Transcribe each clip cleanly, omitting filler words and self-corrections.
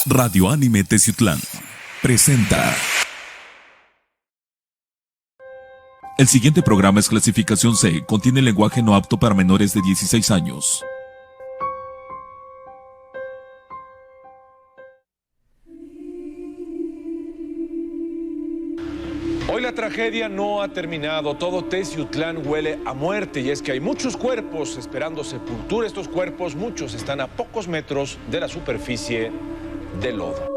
Radio Anime Teciutlán presenta. El siguiente programa es clasificación C, contiene lenguaje no apto para menores de 16 años. Hoy la tragedia no ha terminado, todo Teciutlán huele a muerte y es que hay muchos cuerpos esperando sepultura. Estos cuerpos, muchos están a pocos metros de la superficie del lodo.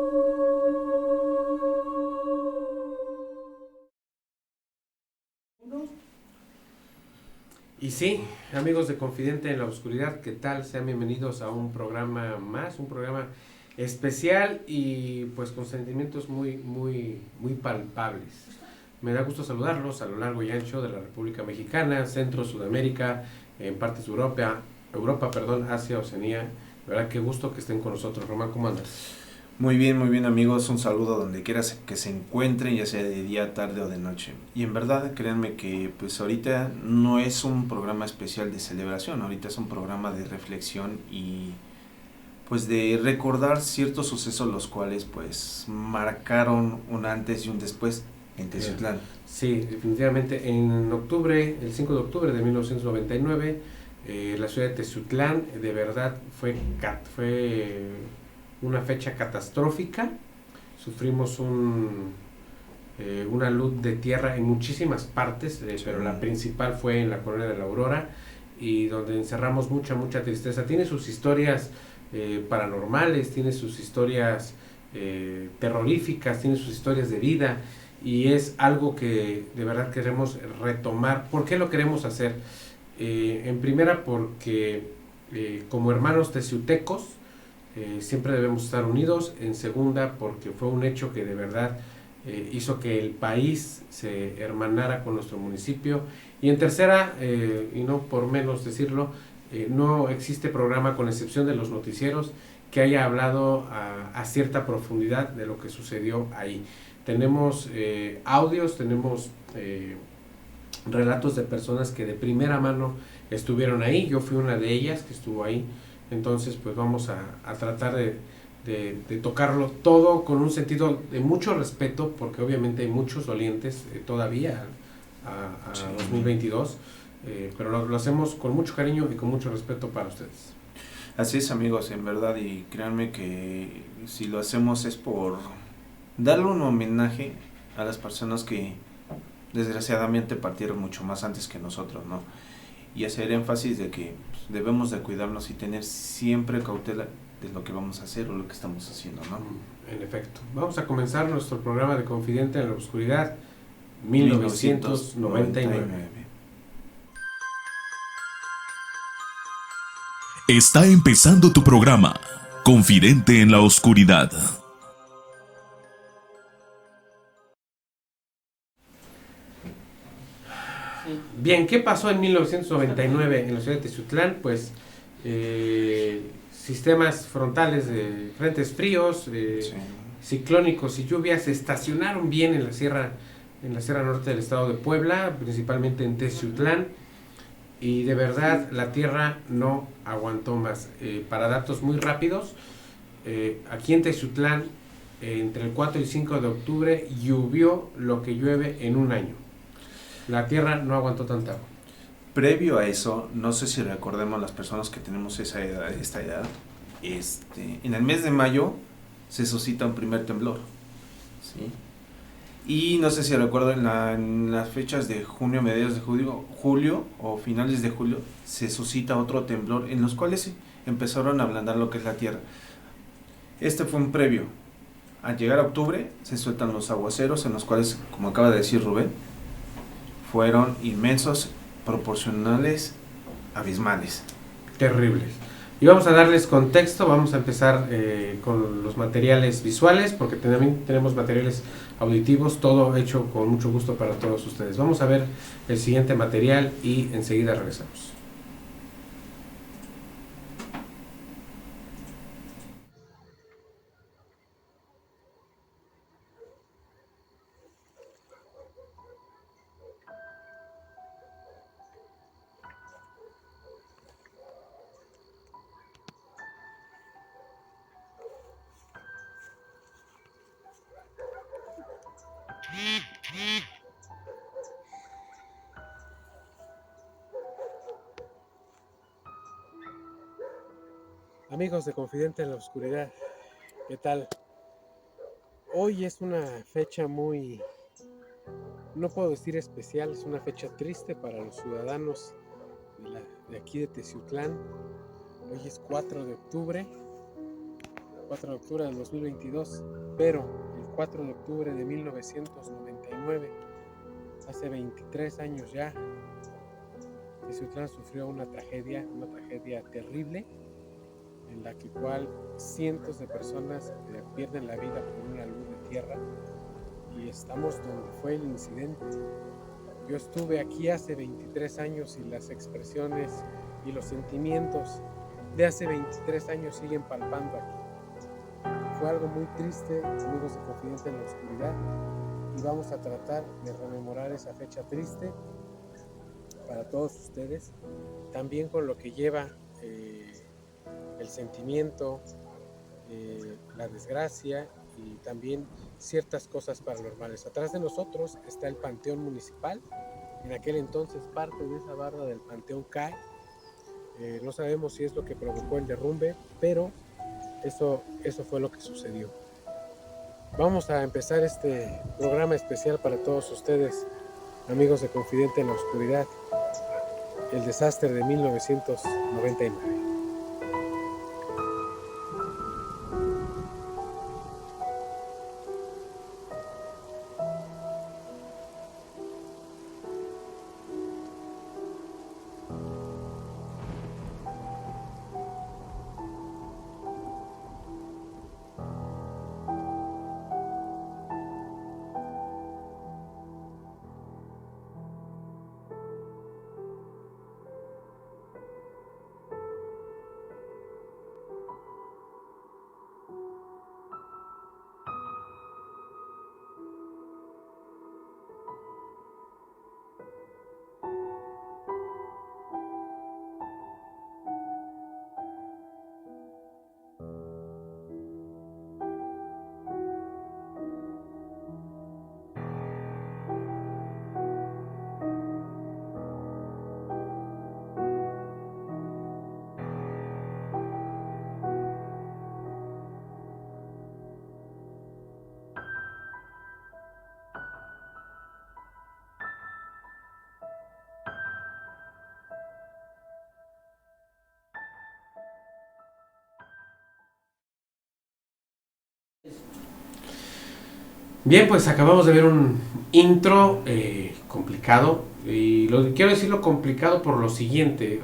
Y sí, amigos de Confidente en la Oscuridad, ¿qué tal? Sean bienvenidos a un programa más, un programa especial y pues con sentimientos muy palpables. Me da gusto saludarlos a lo largo y ancho de la República Mexicana, Centro, Sudamérica, en partes de Europa, Asia, Oceanía. De verdad, qué gusto que estén con nosotros. Román, ¿cómo andas? Muy bien amigos, un saludo donde quiera que se encuentren, ya sea de día, tarde o de noche. Y en verdad, créanme que pues ahorita no es un programa especial de celebración, ahorita es un programa de reflexión y pues de recordar ciertos sucesos los cuales pues marcaron un antes y un después en Teciutlán. Sí, definitivamente. En octubre, el 5 de octubre de 1999, la ciudad de Teciutlán de verdad fue una fecha catastrófica. Sufrimos una luz de tierra en muchísimas partes, pero la principal fue en la colonia de la Aurora, y donde encerramos mucha tristeza. Tiene sus historias paranormales, tiene sus historias terroríficas, tiene sus historias de vida, y es algo que de verdad queremos retomar. ¿Por qué lo queremos hacer? En primera, porque como hermanos teciutecos siempre debemos estar unidos. En segunda, porque fue un hecho que de verdad hizo que el país se hermanara con nuestro municipio. Y en tercera, y no por menos decirlo, no existe programa, con excepción de los noticieros, que haya hablado a cierta profundidad de lo que sucedió ahí. Tenemos audios, tenemos relatos de personas que de primera mano estuvieron ahí. Yo fui una de ellas que estuvo ahí. Entonces pues vamos a tratar de tocarlo todo con un sentido de mucho respeto, porque obviamente hay muchos dolientes todavía a Sí. 2022, pero lo hacemos con mucho cariño y con mucho respeto para ustedes. Así es amigos, en verdad, y créanme que si lo hacemos es por darle un homenaje a las personas que desgraciadamente partieron mucho más antes que nosotros, ¿no? Y hacer énfasis de que pues, debemos de cuidarnos y tener siempre cautela de lo que vamos a hacer o lo que estamos haciendo, ¿no? En efecto, vamos a comenzar nuestro programa de Confidente en la Oscuridad 1999. Está empezando tu programa, Confidente en la Oscuridad. Bien, ¿qué pasó en 1999 en la ciudad de Teciutlán? Pues sistemas frontales de frentes fríos, Sí. ciclónicos y lluvias se estacionaron bien en la sierra norte del estado de Puebla, principalmente en Teciutlán, y de verdad la tierra no aguantó más. Para datos muy rápidos, aquí en Teciutlán, entre el 4 y 5 de octubre, llovió lo que llueve en un año. La tierra no aguantó tanta agua. Previo a eso, no sé si recordemos las personas que tenemos esta edad, en el mes de mayo se suscita un primer temblor, ¿sí? Y no sé si recuerdo en las fechas de junio, mediados de julio o finales de julio, se suscita otro temblor en los cuales empezaron a ablandar lo que es la tierra. Este fue un previo. Al llegar a octubre se sueltan los aguaceros en los cuales, como acaba de decir Rubén, fueron inmensos, proporcionales, abismales. Terribles. Y vamos a darles contexto. Vamos a empezar con los materiales visuales, porque también tenemos materiales auditivos, todo hecho con mucho gusto para todos ustedes. Vamos a ver el siguiente material y enseguida regresamos. Amigos de Confidente en la Oscuridad, ¿qué tal? Hoy es una fecha muy, no puedo decir especial, es una fecha triste para los ciudadanos de aquí de Teciutlán. Hoy es 4 de octubre del 2022, pero el 4 de octubre de 1999, hace 23 años ya, Teciutlán sufrió una tragedia terrible, en la cual cientos de personas pierden la vida por una luz de tierra, y estamos donde fue el incidente. Yo estuve aquí hace 23 años y las expresiones y los sentimientos de hace 23 años siguen palpando aquí. Fue algo muy triste, amigos de Confidente en la Oscuridad, y vamos a tratar de rememorar esa fecha triste para todos ustedes, también con lo que lleva el sentimiento, la desgracia y también ciertas cosas paranormales. Atrás de nosotros está el Panteón Municipal. En aquel entonces parte de esa barda del Panteón cae. No sabemos si es lo que provocó el derrumbe, pero eso fue lo que sucedió. Vamos a empezar este programa especial para todos ustedes, amigos de Confidente en la Oscuridad, el desastre de 1999. Bien, pues acabamos de ver un intro complicado, y quiero decirlo complicado por lo siguiente,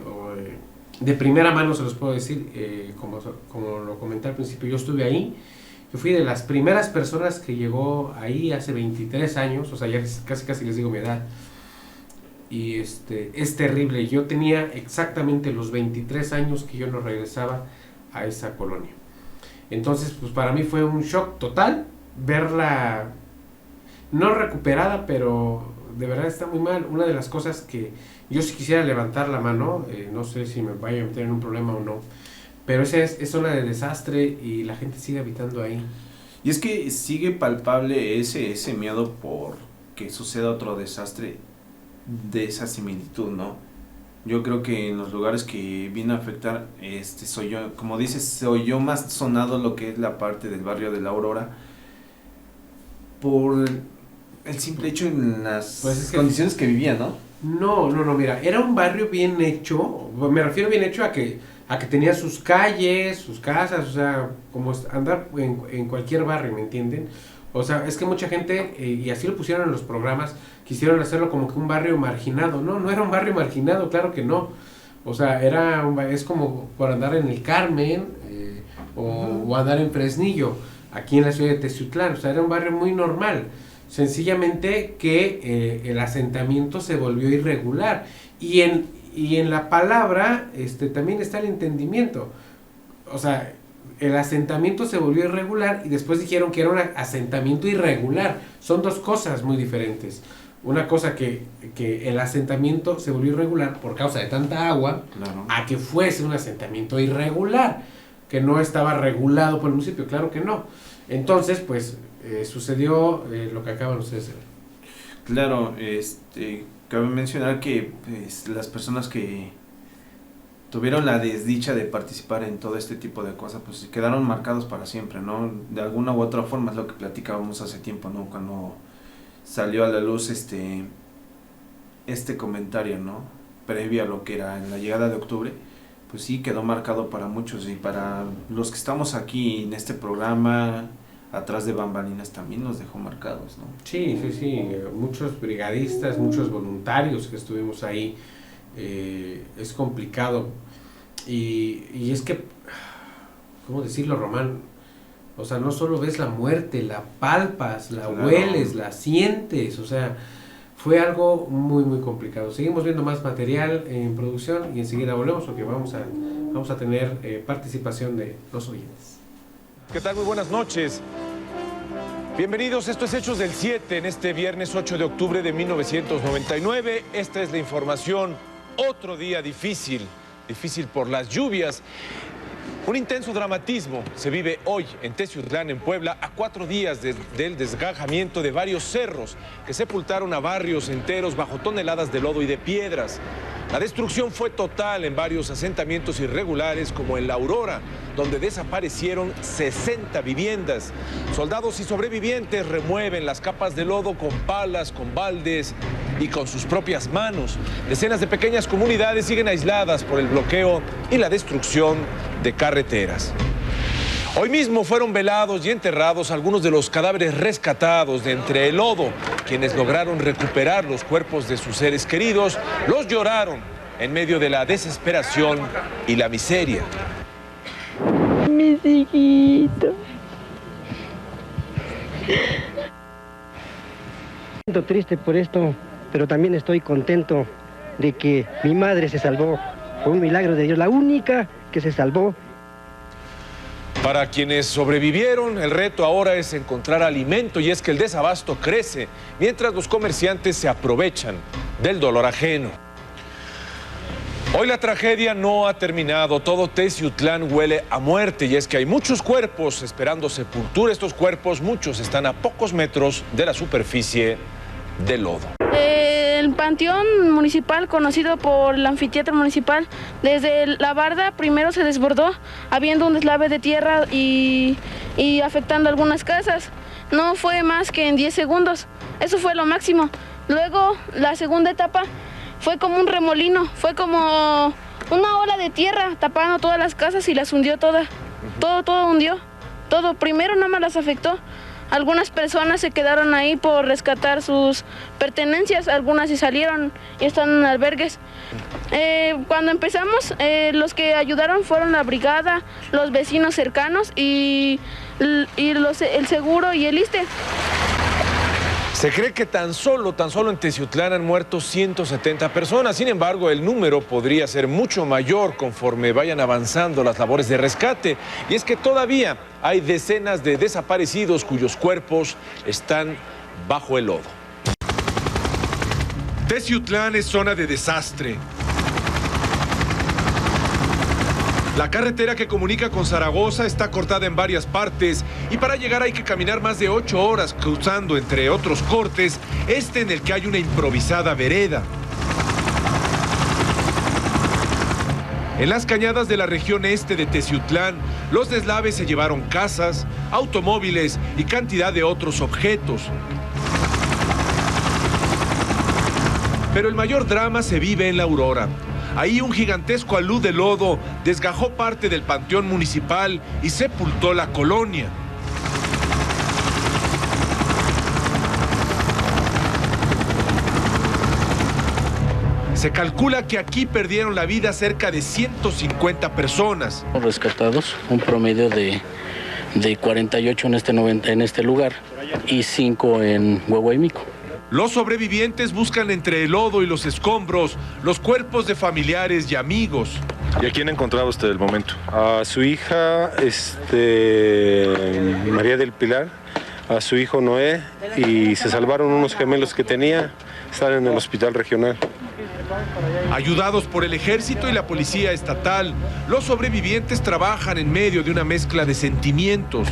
de primera mano se los puedo decir, como lo comenté al principio, yo estuve ahí, yo fui de las primeras personas que llegó ahí hace 23 años, o sea, ya casi les digo mi edad, y es terrible. Yo tenía exactamente los 23 años que yo no regresaba a esa colonia. Entonces, pues para mí fue un shock total verla no recuperada, pero de verdad está muy mal. Una de las cosas que yo sí quisiera levantar la mano, no sé si me vaya a meter en un problema o no, pero esa es zona de desastre y la gente sigue habitando ahí. Y es que sigue palpable ese miedo por que suceda otro desastre de esa similitud, ¿no? Yo creo que en los lugares que viene a afectar, soy yo, como dices, soy yo más sonado lo que es la parte del barrio de la Aurora, por el simple hecho en las condiciones que vivía, ¿no? No, mira, era un barrio bien hecho, me refiero bien hecho a que tenía sus calles, sus casas, o sea, como andar en cualquier barrio, ¿me entienden? O sea, es que mucha gente, y así lo pusieron en los programas, quisieron hacerlo como que un barrio marginado. No era un barrio marginado, claro que no. O sea, es como por andar en el Carmen, o andar en Fresnillo, aquí en la ciudad de Teciutlán. O sea, era un barrio muy normal. Sencillamente que el asentamiento se volvió irregular. Y en la palabra también está el entendimiento. O sea, el asentamiento se volvió irregular y después dijeron que era un asentamiento irregular. Son dos cosas muy diferentes. Una cosa que el asentamiento se volvió irregular por causa de tanta agua, claro, a que fuese un asentamiento irregular, que no estaba regulado por el municipio, claro que no. Entonces, pues, sucedió lo que acaban ustedes de ver. Claro, cabe mencionar que pues, las personas que tuvieron la desdicha de participar en todo este tipo de cosas, pues quedaron marcados para siempre, ¿no? De alguna u otra forma es lo que platicábamos hace tiempo, ¿no? Cuando salió a la luz este comentario, ¿no? Previo a lo que era en la llegada de octubre, pues sí quedó marcado para muchos, y para los que estamos aquí en este programa, atrás de bambalinas, también nos dejó marcados, ¿no? Sí, muchos brigadistas, muchos voluntarios que estuvimos ahí. Es complicado y es que, ¿cómo decirlo, Román? O sea, no solo ves la muerte, la palpas, la hueles, la sientes, o sea, fue algo muy muy complicado. Seguimos viendo más material en producción y enseguida volvemos porque vamos a tener participación de los oyentes. ¿Qué tal? Muy buenas noches. Bienvenidos, esto es Hechos del 7 en este viernes 8 de octubre de 1999. Esta es la información. Otro día difícil por las lluvias. Un intenso dramatismo se vive hoy en Teciutlán, en Puebla, a 4 días del desgajamiento de varios cerros que sepultaron a barrios enteros bajo toneladas de lodo y de piedras. La destrucción fue total en varios asentamientos irregulares como en La Aurora, donde desaparecieron 60 viviendas. Soldados y sobrevivientes remueven las capas de lodo con palas, con baldes y con sus propias manos. Decenas de pequeñas comunidades siguen aisladas por el bloqueo y la destrucción de carreteras. Hoy mismo fueron velados y enterrados algunos de los cadáveres rescatados de entre el lodo. Quienes lograron recuperar los cuerpos de sus seres queridos los lloraron en medio de la desesperación y la miseria. Mis hijitos. Siento triste por esto, pero también estoy contento de que mi madre se salvó. Fue un milagro de Dios, la única que se salvó. Para quienes sobrevivieron, el reto ahora es encontrar alimento, y es que el desabasto crece mientras los comerciantes se aprovechan del dolor ajeno. Hoy la tragedia no ha terminado, todo Teciutlán huele a muerte, y es que hay muchos cuerpos esperando sepultura. Estos cuerpos, muchos están a pocos metros de la superficie del lodo. El panteón municipal, conocido por el anfiteatro municipal, desde la barda primero se desbordó, habiendo un deslave de tierra y afectando algunas casas. No fue más que en 10 segundos, eso fue lo máximo. Luego, la segunda etapa fue como un remolino, fue como una ola de tierra tapando todas las casas y las hundió todas. Todo hundió, todo. Primero nada más las afectó. Algunas personas se quedaron ahí por rescatar sus pertenencias, algunas se salieron y están en albergues. Cuando empezamos, los que ayudaron fueron la brigada, los vecinos cercanos y el seguro y el ISSSTE. Se cree que tan solo en Teciutlán han muerto 170 personas. Sin embargo, el número podría ser mucho mayor conforme vayan avanzando las labores de rescate. Y es que todavía hay decenas de desaparecidos cuyos cuerpos están bajo el lodo. Teciutlán es zona de desastre. La carretera que comunica con Zaragoza está cortada en varias partes y para llegar hay que caminar más de 8 horas cruzando, entre otros cortes, en el que hay una improvisada vereda. En las cañadas de la región este de Teciutlán, los deslaves se llevaron casas, automóviles y cantidad de otros objetos. Pero el mayor drama se vive en La Aurora. Ahí un gigantesco alud de lodo desgajó parte del panteón municipal y sepultó la colonia. Se calcula que aquí perdieron la vida cerca de 150 personas. Rescatados, un promedio de 48 en este lugar y 5 en Huehuaymico. Los sobrevivientes buscan entre el lodo y los escombros los cuerpos de familiares y amigos. ¿Y a quién ha encontrado usted el momento? A su hija, María del Pilar, a su hijo Noé, y se salvaron unos gemelos que tenía, están en el hospital regional. Ayudados por el ejército y la policía estatal, los sobrevivientes trabajan en medio de una mezcla de sentimientos.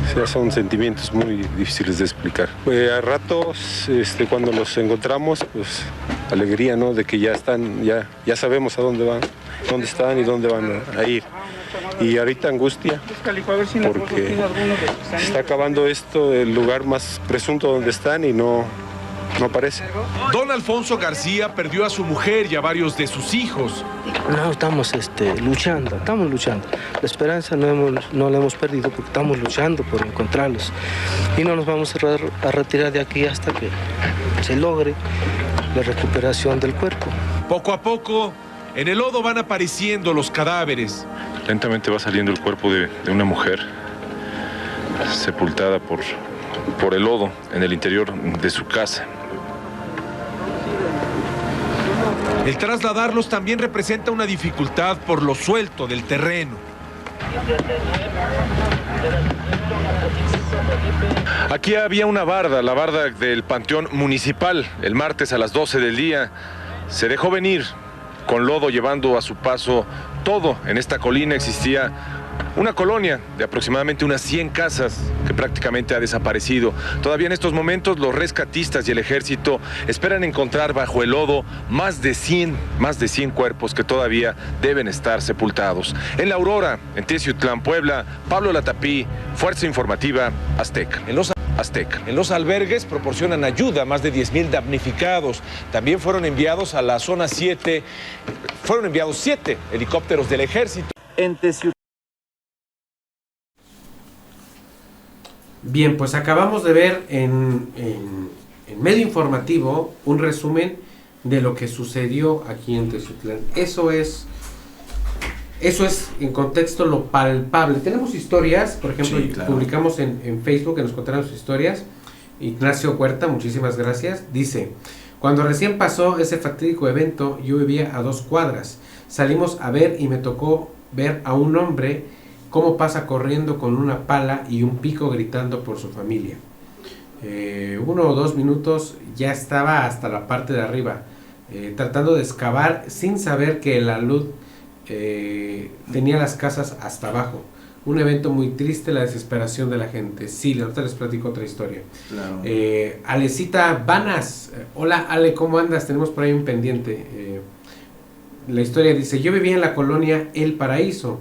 O sea, son sentimientos muy difíciles de explicar. A ratos, cuando los encontramos, pues alegría, ¿no? De que ya están, ya sabemos a dónde van. dónde están y dónde van a ir. Y ahorita angustia, porque se está acabando esto, el lugar más presunto donde están y no aparece. Don Alfonso García perdió a su mujer y a varios de sus hijos. No, estamos luchando. La esperanza no la hemos perdido porque estamos luchando por encontrarlos. Y no nos vamos a retirar de aquí hasta que se logre la recuperación del cuerpo. Poco a poco, en el lodo van apareciendo los cadáveres. Lentamente va saliendo el cuerpo de una mujer sepultada por el lodo en el interior de su casa. El trasladarlos también representa una dificultad por lo suelto del terreno. Aquí había una barda, la barda del Panteón Municipal. El martes a las 12 del día se dejó venir con lodo llevando a su paso todo. En esta colina existía una colonia de aproximadamente unas 100 casas que prácticamente ha desaparecido. Todavía en estos momentos los rescatistas y el ejército esperan encontrar bajo el lodo más de 100 cuerpos que todavía deben estar sepultados. En La Aurora, en Teciutlán, Puebla, Pablo Latapí, Fuerza Informativa Azteca. En los albergues proporcionan ayuda a más de 10,000 damnificados. También fueron enviados a la zona 7, fueron enviados 7 helicópteros del ejército. En Teciutlán. Bien, pues acabamos de ver en medio informativo un resumen de lo que sucedió aquí en Teciutlán. Eso es en contexto lo palpable. Tenemos historias, por ejemplo, sí, claro. Publicamos en Facebook que nos contaron sus historias. Ignacio Huerta, muchísimas gracias. Dice: cuando recién pasó ese fatídico evento, yo vivía a 2 cuadras. Salimos a ver y me tocó ver a un hombre cómo pasa corriendo con una pala y un pico gritando por su familia. 1 o 2 minutos ya estaba hasta la parte de arriba, tratando de excavar sin saber que la luz tenía las casas hasta abajo. Un evento muy triste, la desesperación de la gente. Sí, ahorita les platico otra historia. Claro. Alecita Vanas, hola Ale, ¿cómo andas? Tenemos por ahí un pendiente. La historia dice: yo vivía en la colonia El Paraíso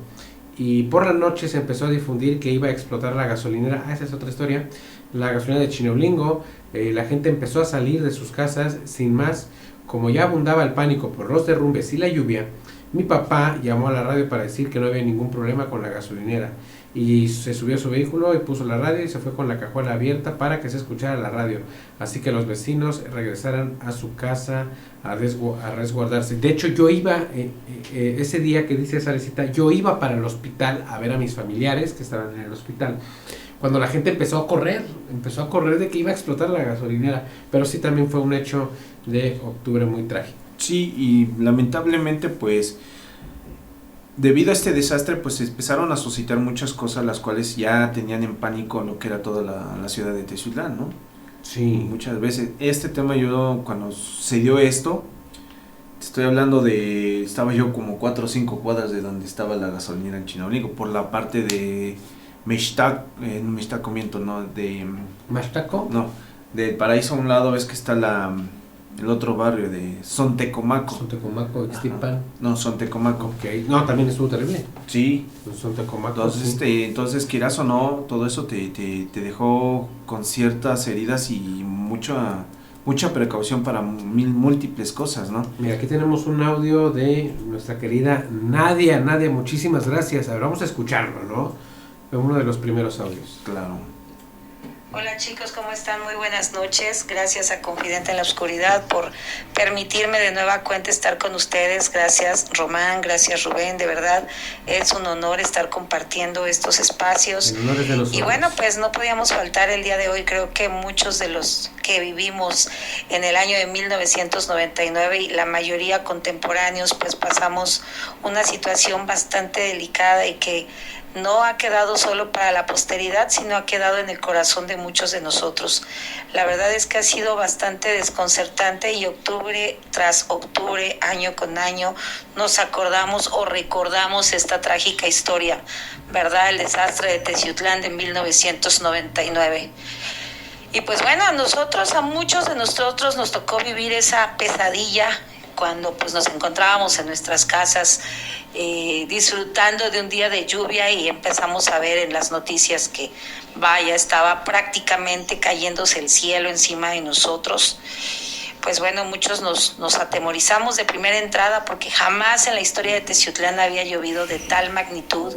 y por la noche se empezó a difundir que iba a explotar la gasolinera. Esa es otra historia. La gasolinera de Chineulingo. La gente empezó a salir de sus casas sin más. Como ya abundaba el pánico por los derrumbes y la lluvia, mi papá llamó a la radio para decir que no había ningún problema con la gasolinera, y se subió a su vehículo y puso la radio y se fue con la cajuela abierta para que se escuchara la radio, así que los vecinos regresaran a su casa a resguardarse. De hecho, yo iba ese día que dice esa recita, yo iba para el hospital a ver a mis familiares que estaban en el hospital, cuando la gente empezó a correr de que iba a explotar la gasolinera. Pero sí, también fue un hecho de octubre muy trágico. Sí, y lamentablemente pues debido a este desastre pues empezaron a suscitar muchas cosas las cuales ya tenían en pánico lo que era toda la ciudad de Teciutlán, ¿no? Sí. Muchas veces este tema, yo cuando se dio esto, te estoy hablando de, estaba yo como 4 o 5 cuadras de donde estaba la gasolinera en Chinaulingo, por la parte de Mixtaco, ¿no? De ¿Maxtaco? No, del Paraíso a un lado ves que está el otro barrio de Sontecomaco. Sontecomaco, Ixtipan. No, Sontecomaco. Ok, no, también estuvo terrible. Sí. Sontecomaco. Entonces, sí. Entonces, quieras o no, todo eso te dejó con ciertas heridas y mucha precaución para múltiples cosas, ¿no? Mira, aquí tenemos un audio de nuestra querida Nadia. Nadia, muchísimas gracias. A ver, vamos a escucharlo, ¿no? Uno de los primeros audios. Claro. Hola chicos, ¿cómo están? Muy buenas noches. Gracias a Confidente en la Oscuridad por permitirme de nueva cuenta estar con ustedes. Gracias Román, gracias Rubén, de verdad es un honor estar compartiendo estos espacios. Y bueno, pues no podíamos faltar el día de hoy. Creo que muchos de los que vivimos en el año de 1999 y la mayoría contemporáneos, pues pasamos una situación bastante delicada y que no ha quedado solo para la posteridad, sino ha quedado en el corazón de muchos de nosotros. La verdad es que ha sido bastante desconcertante y octubre tras octubre, año con año, nos acordamos o recordamos esta trágica historia, ¿verdad? El desastre de Teciutlán de 1999. Y pues bueno, a muchos de nosotros nos tocó vivir esa pesadilla cuando pues nos encontrábamos en nuestras casas disfrutando de un día de lluvia y empezamos a ver en las noticias que estaba prácticamente cayéndose el cielo encima de nosotros. Pues bueno, muchos nos atemorizamos de primera entrada porque jamás en la historia de Teciutlán había llovido de tal magnitud,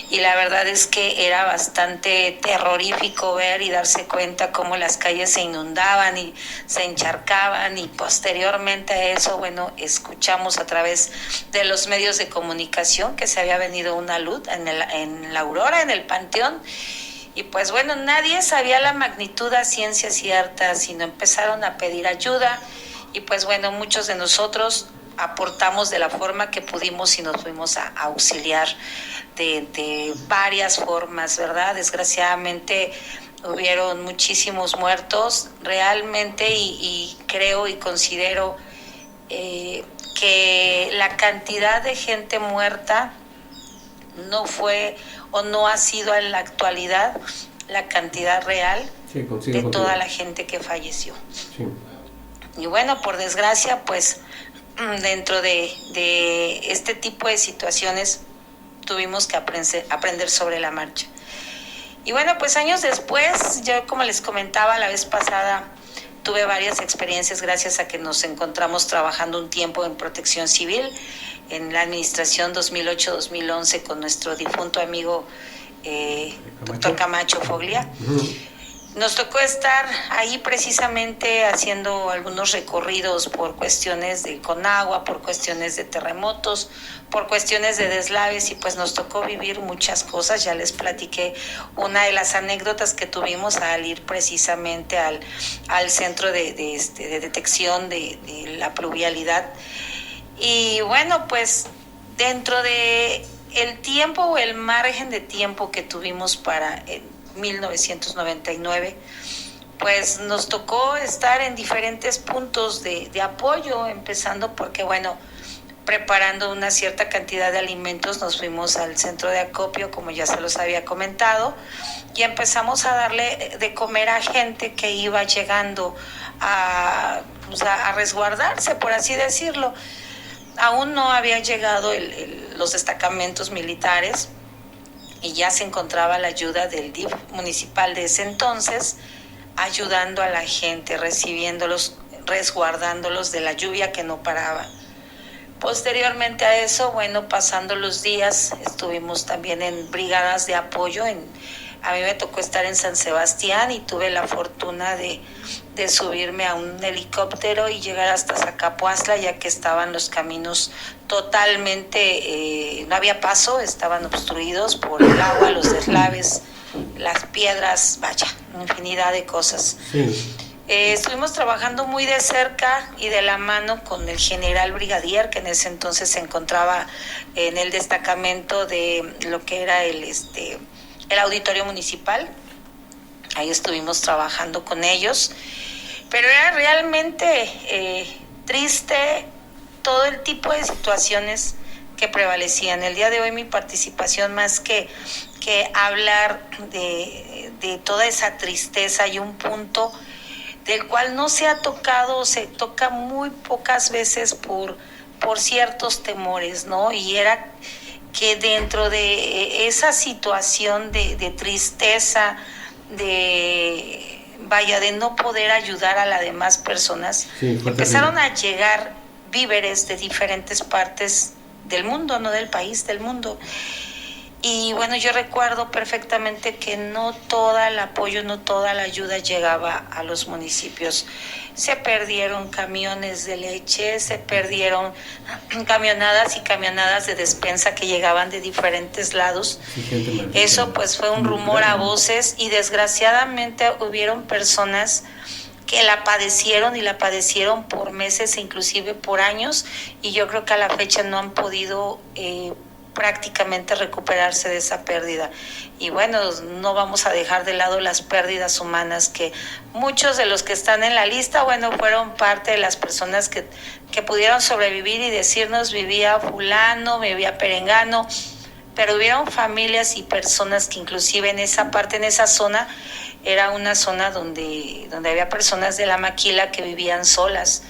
y la verdad es que era bastante terrorífico ver y darse cuenta cómo las calles se inundaban y se encharcaban, y posteriormente a eso, bueno, escuchamos a través de los medios de comunicación que se había venido una luz en la Aurora, en el Panteón. Y pues bueno, nadie sabía la magnitud a ciencia cierta, sino empezaron a pedir ayuda, y pues bueno, muchos de nosotros aportamos de la forma que pudimos y nos fuimos a auxiliar de varias formas, ¿verdad? Desgraciadamente hubieron muchísimos muertos realmente, y creo y considero que la cantidad de gente muerta no fue o no ha sido en la actualidad la cantidad real de toda la gente que falleció. Sí. Y bueno, por desgracia, pues dentro de este tipo de situaciones tuvimos que aprender sobre la marcha. Y bueno, pues años después, yo como les comentaba la vez pasada, tuve varias experiencias gracias a que nos encontramos trabajando un tiempo en Protección Civil, en la administración 2008-2011 con nuestro difunto amigo doctor Camacho Foglia. Nos tocó estar ahí precisamente haciendo algunos recorridos por cuestiones de Conagua, por cuestiones de terremotos, por cuestiones de deslaves, y pues nos tocó vivir muchas cosas. Ya les platiqué una de las anécdotas que tuvimos al ir precisamente al centro de detección de la pluvialidad. Y bueno, pues dentro de el tiempo o el margen de tiempo que tuvimos para 1999, pues nos tocó estar en diferentes puntos de apoyo, empezando porque, bueno, preparando una cierta cantidad de alimentos, nos fuimos al centro de acopio, como ya se los había comentado, y empezamos a darle de comer a gente que iba llegando a resguardarse, por así decirlo. Aún no habían llegado los destacamentos militares, y ya se encontraba la ayuda del DIF municipal de ese entonces, ayudando a la gente, recibiéndolos, resguardándolos de la lluvia que no paraba. Posteriormente a eso, bueno, pasando los días, estuvimos también en brigadas de apoyo. A mí me tocó estar en San Sebastián y tuve la fortuna de subirme a un helicóptero y llegar hasta Zacapuastla, ya que estaban los caminos totalmente, no había paso, estaban obstruidos por el agua, los deslaves, las piedras, vaya, infinidad de cosas. Sí. Estuvimos trabajando muy de cerca y de la mano con el general brigadier, que en ese entonces se encontraba en el destacamento de lo que era el auditorio municipal. Ahí estuvimos trabajando con ellos, pero era realmente triste todo el tipo de situaciones que prevalecían. El día de hoy mi participación, más que hablar de toda esa tristeza, y un punto del cual no se ha tocado, se toca muy pocas veces por ciertos temores, ¿no? Y era que dentro de esa situación de tristeza, de no poder ayudar a las demás personas, sí, empezaron a llegar víveres de diferentes partes del mundo, no del país, del mundo. Y bueno, yo recuerdo perfectamente que no todo el apoyo, no toda la ayuda llegaba a los municipios. Se perdieron camiones de leche, se perdieron camionadas y camionadas de despensa que llegaban de diferentes lados. Eso pues fue un rumor a voces, y desgraciadamente hubieron personas que la padecieron, y la padecieron por meses e inclusive por años, y yo creo que a la fecha no han podido prácticamente recuperarse de esa pérdida. Y bueno, no vamos a dejar de lado las pérdidas humanas, que muchos de los que están en la lista, bueno, fueron parte de las personas que pudieron sobrevivir y decirnos: vivía fulano, vivía perengano, pero hubieron familias y personas que inclusive en esa parte, en esa zona, era una zona donde había personas de la maquila que vivían solas.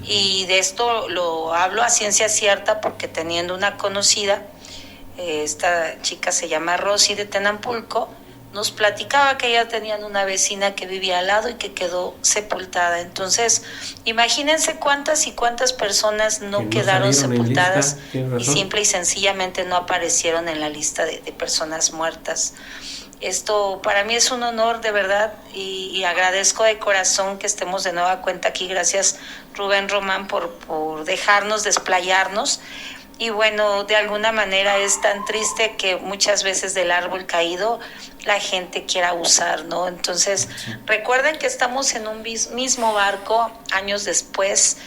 Y de esto lo hablo a ciencia cierta porque teniendo una conocida, esta chica se llama Rosy de Tenampulco, nos platicaba que ella tenían una vecina que vivía al lado y que quedó sepultada. Entonces, imagínense cuántas y cuántas personas no quedaron sepultadas y simple y sencillamente no aparecieron en la lista de personas muertas. Esto para mí es un honor de verdad y agradezco de corazón que estemos de nueva cuenta aquí. Gracias Rubén Román por dejarnos desplayarnos. Y bueno, de alguna manera es tan triste que muchas veces del árbol caído la gente quiera abusar, ¿no? Entonces, recuerden que estamos en un mismo barco. Años después,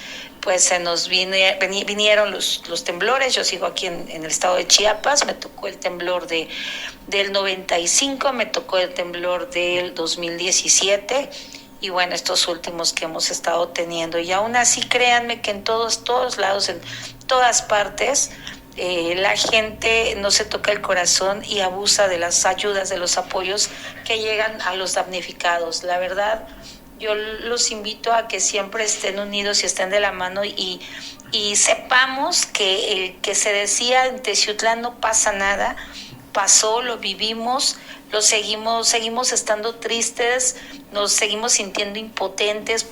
pues se nos vinieron los temblores. Yo sigo aquí en el estado de Chiapas. Me tocó el temblor del 95, me tocó el temblor del 2017. Y bueno, estos últimos que hemos estado teniendo. Y aún así, créanme que en todos lados, en todas partes, la gente no se toca el corazón y abusa de las ayudas, de los apoyos que llegan a los damnificados. La verdad, yo los invito a que siempre estén unidos y estén de la mano y sepamos que el que se decía en Teciutlán no pasa nada, pasó, lo vivimos, lo seguimos estando tristes, nos seguimos sintiendo impotentes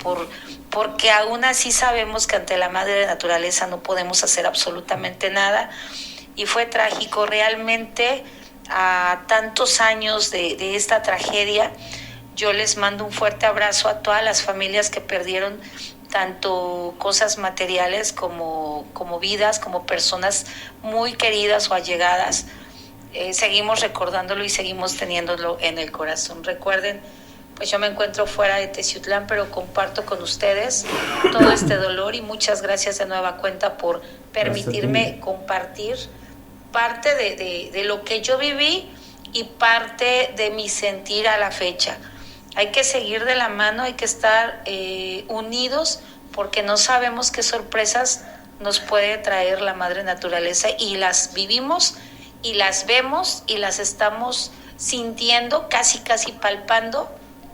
porque aún así sabemos que ante la madre naturaleza no podemos hacer absolutamente nada. Y fue trágico realmente. A tantos años de esta tragedia, yo les mando un fuerte abrazo a todas las familias que perdieron tanto cosas materiales como vidas, como personas muy queridas o allegadas. Seguimos recordándolo y seguimos teniéndolo en el corazón. Recuerden, pues yo me encuentro fuera de Teciutlán, pero comparto con ustedes todo este dolor y muchas gracias de nueva cuenta por permitirme compartir parte de lo que yo viví y parte de mi sentir a la fecha. Hay que seguir de la mano, hay que estar unidos porque no sabemos qué sorpresas nos puede traer la madre naturaleza y las vivimos y las vemos y las estamos sintiendo, casi palpando,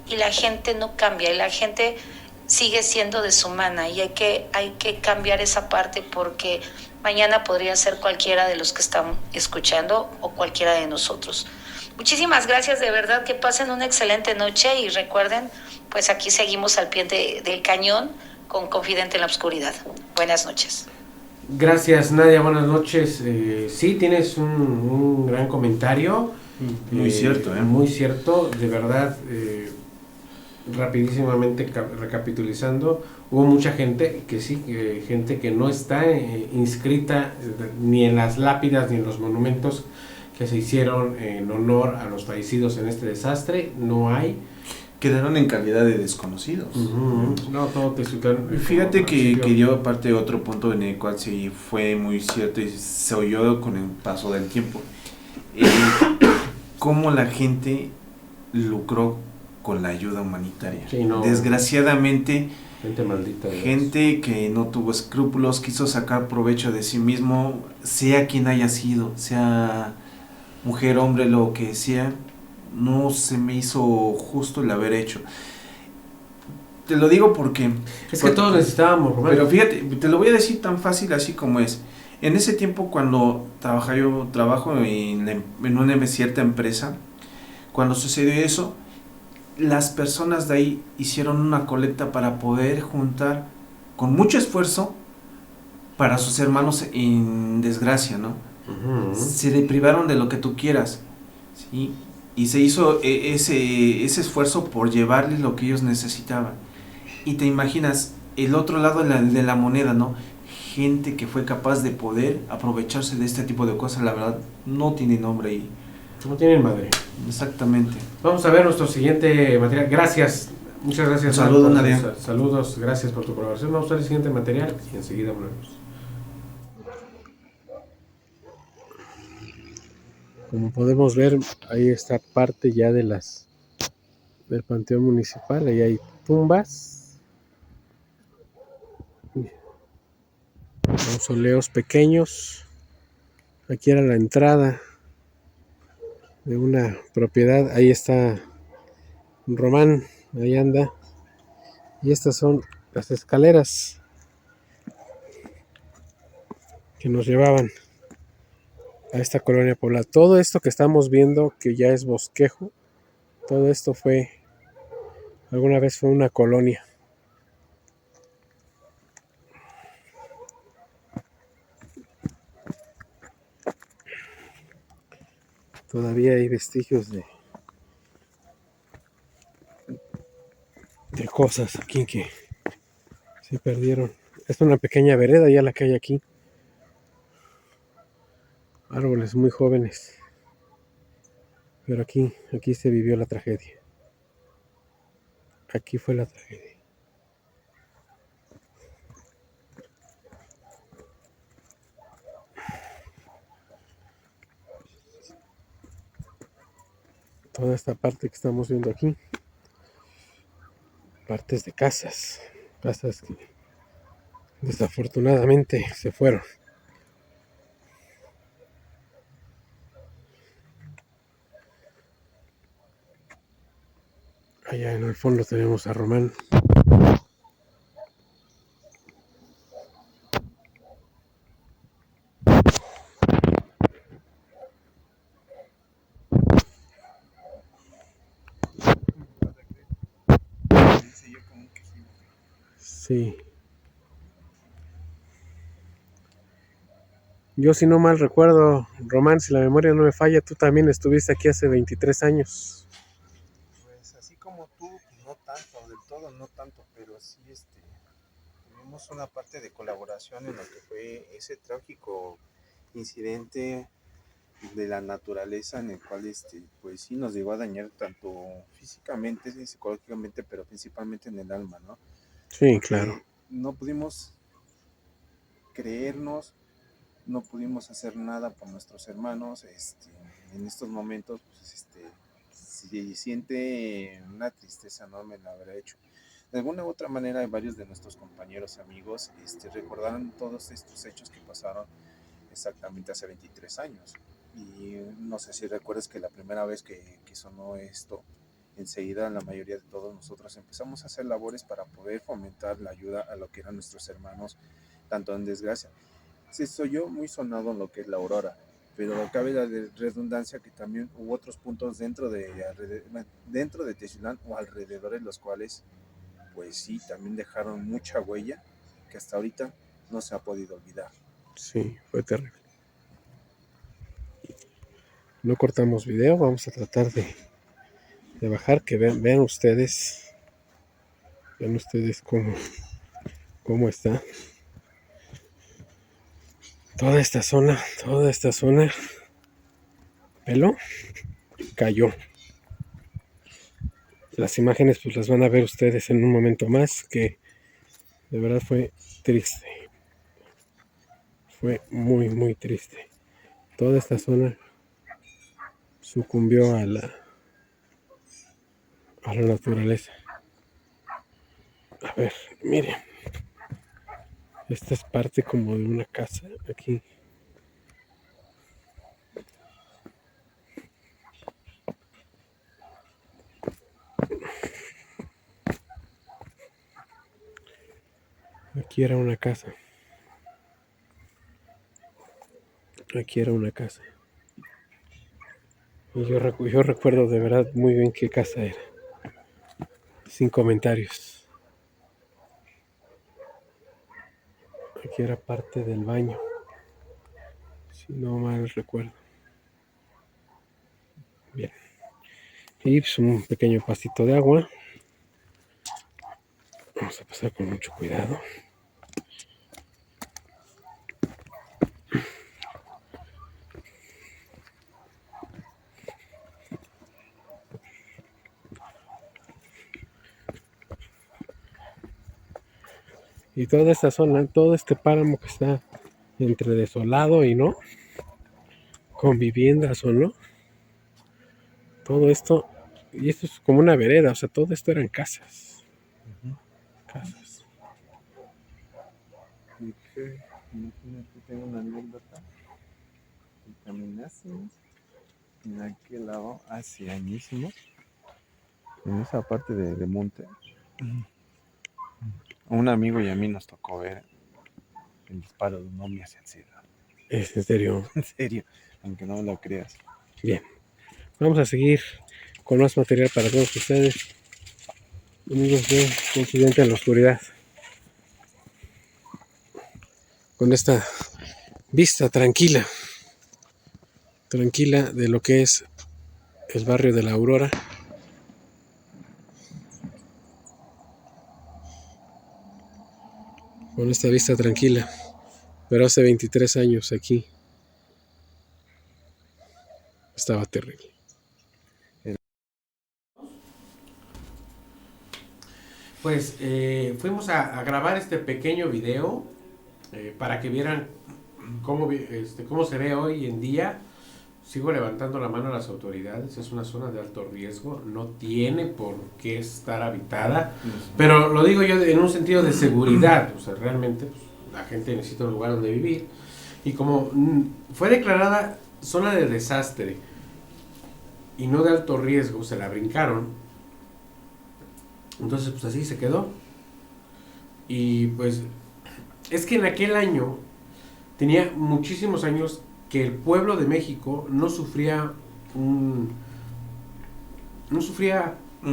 y la gente no cambia y la gente sigue siendo deshumana y hay que cambiar esa parte porque mañana podría ser cualquiera de los que están escuchando o cualquiera de nosotros. Muchísimas gracias, de verdad, que pasen una excelente noche y recuerden, pues aquí seguimos al pie del cañón con Confidente en la Oscuridad. Buenas noches. Gracias, Nadia, buenas noches. Sí, tienes un gran comentario. Muy cierto, Muy cierto, de verdad. Rapidísimamente recapitulizando, hubo mucha gente que sí, gente que no está inscrita ni en las lápidas ni en los monumentos que se hicieron en honor a los fallecidos en este desastre. No hay. Quedaron en calidad de desconocidos. No, todo Teciutlán. Fíjate que yo aparte otro punto en el cual sí fue muy cierto y se oyó con el paso del tiempo, cómo la gente lucró con la ayuda humanitaria. Sí, no. Desgraciadamente, gente maldita. Gente que no tuvo escrúpulos, quiso sacar provecho de sí mismo, sea quien haya sido, sea mujer, hombre, lo que sea. No se me hizo justo el haber hecho. Te lo digo porque... Es que todos necesitábamos, Román. Pero fíjate, te lo voy a decir tan fácil así como es. En ese tiempo cuando trabajo en una cierta empresa, cuando sucedió eso, las personas de ahí hicieron una colecta para poder juntar con mucho esfuerzo para sus hermanos en desgracia, ¿no? Se deprivaron de lo que tú quieras, ¿sí? Y se hizo ese esfuerzo por llevarles lo que ellos necesitaban. Y te imaginas el otro lado de la moneda, ¿no? Gente que fue capaz de poder aprovecharse de este tipo de cosas, la verdad, no tiene nombre ahí. No tienen madre. Exactamente. Vamos a ver nuestro siguiente material. Gracias. Muchas gracias. Saludos, Nadia. Saludos, gracias por tu colaboración. Vamos a ver el siguiente material y enseguida volvemos. Como podemos ver, ahí está parte ya del panteón municipal. Ahí hay tumbas, mausoleos pequeños. Aquí era la entrada de una propiedad. Ahí está Román, ahí anda. Y estas son las escaleras que nos llevaban a esta colonia poblada. Todo esto que estamos viendo, que ya es bosquejo, todo esto alguna vez fue una colonia. Todavía hay vestigios de cosas aquí que se perdieron. Es una pequeña vereda ya la que hay aquí. Árboles muy jóvenes. Pero aquí se vivió la tragedia. Aquí fue la tragedia. Toda esta parte que estamos viendo aquí, partes de casas que desafortunadamente se fueron. Allá en el fondo tenemos a Román. Sí. Yo, si no mal recuerdo, Román, si la memoria no me falla, tú también estuviste aquí hace 23 años. Pues así como tú, no tanto, del todo no tanto, pero sí tuvimos una parte de colaboración en lo que fue ese trágico incidente de la naturaleza en el cual pues sí nos llegó a dañar tanto físicamente y psicológicamente, pero principalmente en el alma, ¿no? Sí, claro. No pudimos creernos, no pudimos hacer nada por nuestros hermanos. En estos momentos pues, se siente una tristeza enorme el haber hecho. De alguna u otra manera, varios de nuestros compañeros, amigos, recordaron todos estos hechos que pasaron exactamente hace 23 años. Y no sé si recuerdas que la primera vez que sonó esto, enseguida la mayoría de todos nosotros empezamos a hacer labores para poder fomentar la ayuda a lo que eran nuestros hermanos, tanto en desgracia. Se oyó muy sonado en lo que es la Aurora, pero cabe la redundancia que también hubo otros puntos dentro de Techislán o alrededor de los cuales, pues sí, también dejaron mucha huella que hasta ahorita no se ha podido olvidar. Sí, fue terrible. No cortamos video, vamos a tratar de bajar, que vean ustedes cómo está toda esta zona, pelo cayó. Las imágenes pues las van a ver ustedes en un momento más, que de verdad fue triste, fue muy muy triste. Toda esta zona sucumbió a la naturaleza. A ver, miren, esta es parte como de una casa aquí. Aquí era una casa. Y yo recuerdo de verdad muy bien qué casa era. Sin comentarios. Aquí era parte del baño, si no mal recuerdo. Bien. Y pues un pequeño pastito de agua. Vamos a pasar con mucho cuidado. Y toda esta zona, todo este páramo que está entre desolado y no, con viviendas o no, todo esto, y esto es como una vereda, o sea, todo esto eran casas. Casas. Imagínate, tengo una anécdota. Caminásemos en aquel lado hace añísimos, en esa parte de monte. A un amigo y a mí nos tocó ver el disparo de un ovni hacia el cielo. Es en serio. En serio, aunque no lo creas. Bien. Vamos a seguir con más material para todos ustedes. Amigos de Confidente en la Oscuridad. Con esta vista tranquila de lo que es el barrio de la Aurora. Con esta vista tranquila. Pero hace 23 años aquí estaba terrible. Pues fuimos a grabar este pequeño video para que vieran cómo se ve hoy en día. Sigo levantando la mano a las autoridades. Es una zona de alto riesgo, no tiene por qué estar habitada, pero lo digo yo en un sentido de seguridad. O sea, realmente pues, la gente necesita un lugar donde vivir, y como fue declarada zona de desastre y no de alto riesgo, se la brincaron. Entonces pues así se quedó. Y pues es que en aquel año tenía muchísimos años que el pueblo de México no sufría un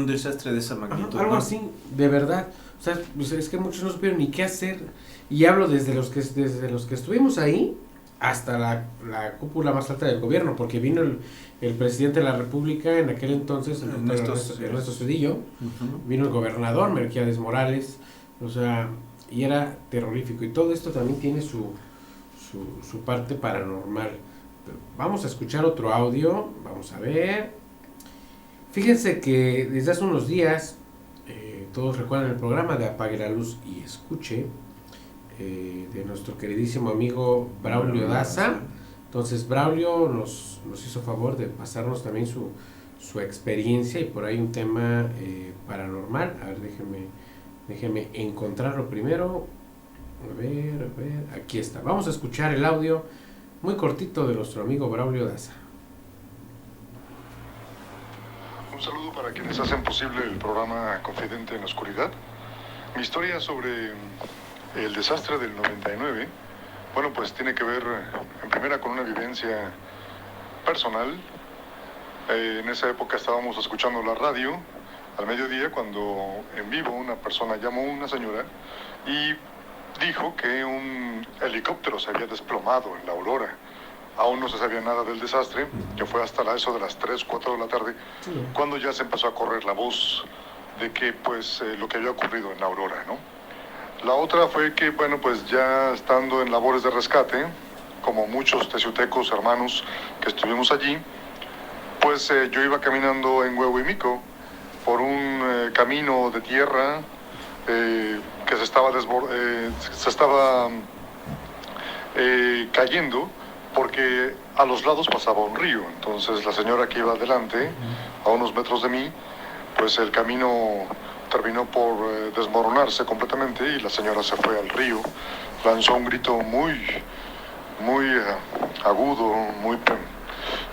desastre de esa magnitud. Algo así, de verdad. O sea, pues es que muchos no supieron ni qué hacer. Y hablo desde los que estuvimos ahí hasta la cúpula más alta del gobierno, porque vino el presidente de la República en aquel entonces, Ernesto Zedillo, vino el gobernador Melquiades Morales, o sea, y era terrorífico. Y todo esto también tiene su parte paranormal. Pero vamos a escuchar otro audio, vamos a ver. Fíjense que desde hace unos días, todos recuerdan el programa de Apague la Luz y Escuche, de nuestro queridísimo amigo Braulio Daza. Entonces Braulio nos hizo favor de pasarnos también su experiencia, y por ahí un tema paranormal. A ver, déjenme encontrarlo primero. A ver, aquí está. Vamos a escuchar el audio muy cortito de nuestro amigo Braulio Daza. Un saludo para quienes hacen posible el programa Confidente en la Oscuridad. Mi historia sobre el desastre del 99, bueno, pues tiene que ver en primera con una vivencia personal. En esa época estábamos escuchando la radio al mediodía cuando en vivo una persona llamó a una señora y dijo que un helicóptero se había desplomado en la Aurora. Aún no se sabía nada del desastre, que fue hasta eso de las 3, 4 de la tarde, cuando ya se empezó a correr la voz de que pues lo que había ocurrido en la Aurora, ¿no? La otra fue que, bueno, pues ya estando en labores de rescate, como muchos teciutecos hermanos que estuvimos allí, pues yo iba caminando en Huehuimico por un camino de tierra que se estaba cayendo, porque a los lados pasaba un río. Entonces la señora que iba adelante, a unos metros de mí, pues el camino terminó por desmoronarse completamente y la señora se fue al río. Lanzó un grito muy agudo,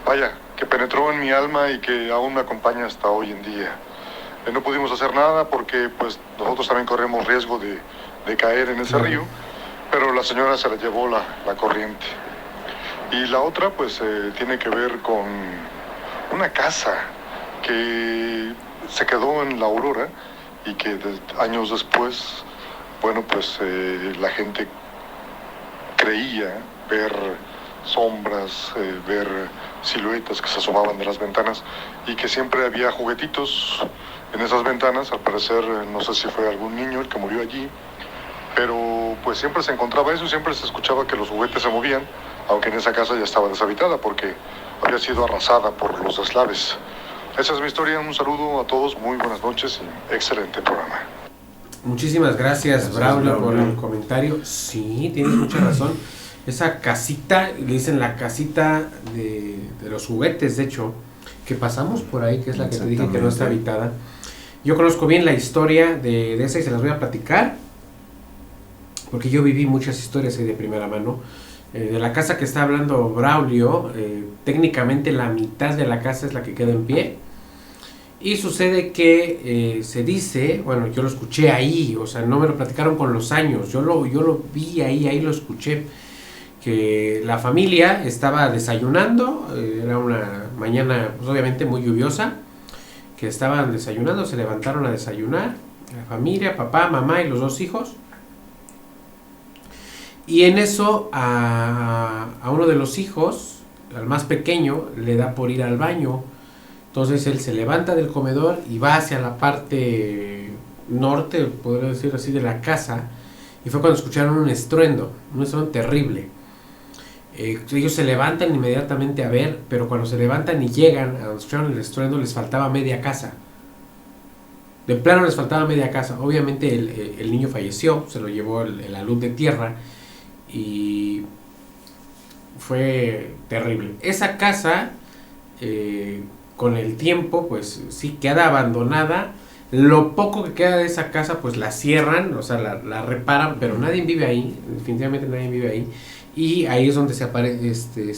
vaya, que penetró en mi alma y que aún me acompaña hasta hoy en día. No pudimos hacer nada porque pues nosotros también corremos riesgo de caer en ese río, pero la señora se la llevó la corriente. Y la otra pues tiene que ver con una casa que se quedó en la Aurora y que años después, bueno, pues la gente creía ver sombras, ver siluetas que se asomaban de las ventanas, y que siempre había juguetitos en esas ventanas. Al parecer, no sé si fue algún niño el que murió allí, pero pues siempre se encontraba eso, siempre se escuchaba que los juguetes se movían, aunque en esa casa ya estaba deshabitada porque había sido arrasada por los deslaves. Esa es mi historia. Un saludo a todos, muy buenas noches y excelente programa. Muchísimas gracias, Braulio, por el comentario. Sí, tienes mucha razón. Esa casita, le dicen la casita de los juguetes, de hecho, que pasamos por ahí, que es la que te dije que no está habitada. Yo conozco bien la historia de esa y se las voy a platicar, porque yo viví muchas historias ahí de primera mano. De la casa que está hablando Braulio, técnicamente la mitad de la casa es la que queda en pie. Y sucede que se dice, bueno, yo lo escuché ahí, o sea, no me lo platicaron con los años, yo lo vi ahí lo escuché, que la familia estaba desayunando, era una mañana pues obviamente muy lluviosa, que estaban desayunando, se levantaron a desayunar, la familia, papá, mamá y los 2 hijos, y en eso a uno de los hijos, al más pequeño, le da por ir al baño. Entonces él se levanta del comedor y va hacia la parte norte, podría decir así, de la casa, y fue cuando escucharon un estruendo terrible. Ellos se levantan inmediatamente a ver, pero cuando se levantan y llegan a donde escucharon el estruendo, les faltaba media casa. De plano les faltaba media casa. Obviamente el niño falleció, se lo llevó la luz de tierra y fue terrible. Esa casa, con el tiempo, pues sí queda abandonada. Lo poco que queda de esa casa, pues la cierran, o sea, la reparan, pero nadie vive ahí, definitivamente nadie vive ahí. Y ahí es donde se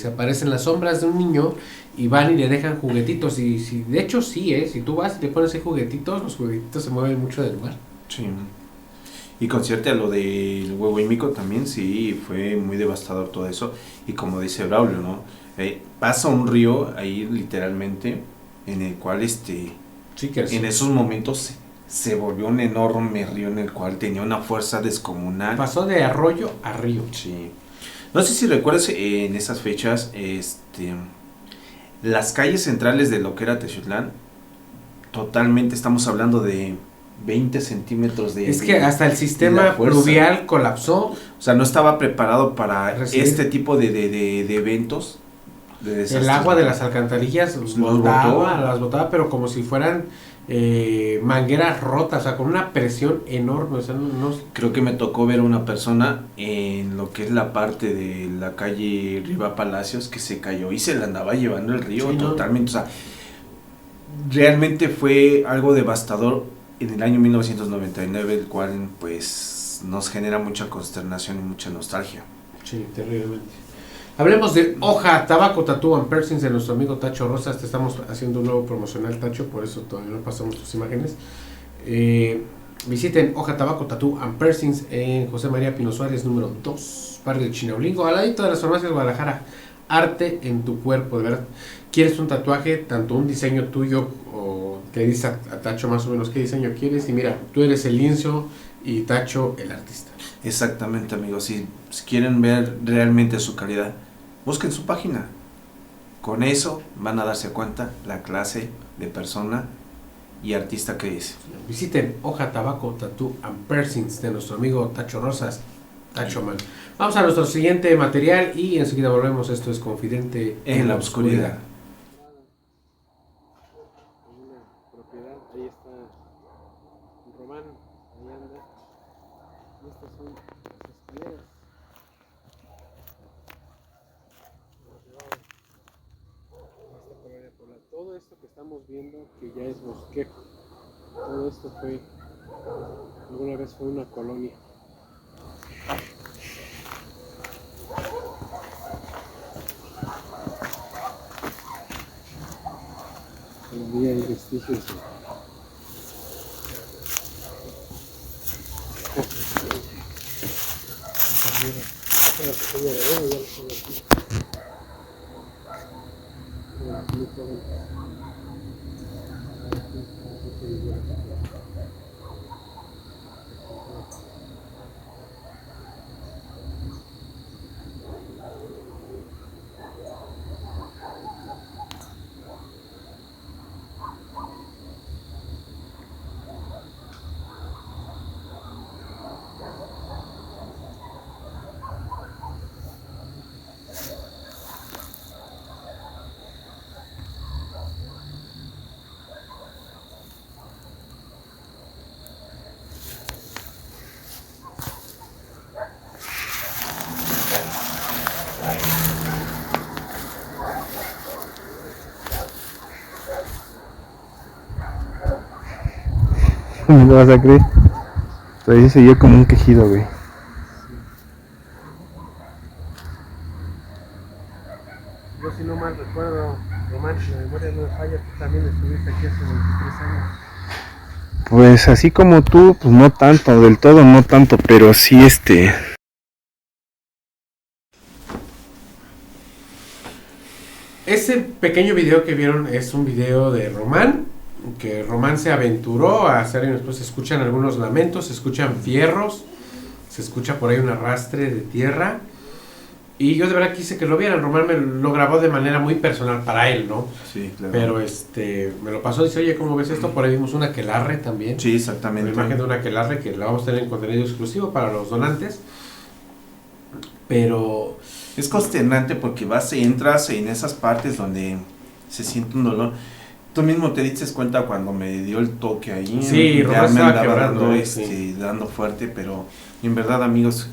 aparecen las sombras de un niño y van y le dejan juguetitos. Y de hecho sí, si tú vas y le pones ahí juguetitos, los juguetitos se mueven mucho del lugar. Sí. Y concierto a lo del Huehuímico también, sí, fue muy devastador todo eso. Y como dice Braulio, ¿no? Pasa un río ahí literalmente, en el cual sí, en esos momentos se volvió un enorme río en el cual tenía una fuerza descomunal. Pasó de arroyo a río. Sí. No sé si recuerdas en esas fechas, las calles centrales de lo que era Texiutlán, totalmente estamos hablando de 20 centímetros de... Es que hasta el sistema pluvial colapsó. O sea, no estaba preparado para este tipo de eventos. El agua de las alcantarillas las botaba, pero como si fueran mangueras rotas, o sea, con una presión enorme. O sea, Creo que me tocó ver a una persona en lo que es la parte de la calle Riva Palacios que se cayó y se la andaba llevando el río totalmente. O sea, realmente fue algo devastador en el año 1999, el cual pues nos genera mucha consternación y mucha nostalgia. Sí, terriblemente. Hablemos de Hoja Tabaco Tattoo and Piercings de nuestro amigo Tacho Rosas. Te estamos haciendo un nuevo promocional, Tacho, por eso todavía no pasamos tus imágenes. Visiten Hoja Tabaco Tattoo and Piercings en José María Pino Suárez, número 2, barrio de Chinaulingo, al ladito de las farmacias de Guadalajara. Arte en tu cuerpo, de verdad. ¿Quieres un tatuaje? Tanto un diseño tuyo, o le dices a Tacho más o menos qué diseño quieres, y mira, tú eres el lienzo y Tacho el artista. Exactamente, amigos. Si quieren ver realmente su calidad, busquen su página. Con eso van a darse cuenta la clase de persona y artista que es. Visiten Hoja Tabaco Tattoo and Piercings de nuestro amigo Tacho Rosas, Tacho Man. Vamos a nuestro siguiente material y enseguida volvemos. Esto es Confidente en la Oscuridad. Ahí está Román, ahí anda. Y estas son las escaleras. Todo esto que estamos viendo, que ya es bosquejo, todo esto alguna vez fue una colonia. Todavía hay vestigios No lo vas a creer. Todavía se oye como un quejido, güey. Yo, si no mal recuerdo, Román, si la memoria no me falla, tú también estuviste aquí hace 23 años. Pues así como tú, pues no tanto, del todo no tanto, pero sí Ese pequeño video que vieron es un video de Román, que Román se aventuró a hacer, y después se escuchan algunos lamentos, se escuchan fierros, se escucha por ahí un arrastre de tierra, y yo de verdad quise que lo vieran. Román me lo grabó de manera muy personal para él, ¿no? Sí, claro. Pero me lo pasó, dice, oye, ¿cómo ves esto? Por ahí vimos una aquelarre también. Sí, exactamente. La imagen de una aquelarre que la vamos a tener en contenido exclusivo para los donantes. Pero es consternante porque entras en esas partes donde se siente un dolor. Tú mismo te diste cuenta cuando me dio el toque ahí. Sí, ya me andaba dando, sí. dando fuerte, pero en verdad, amigos,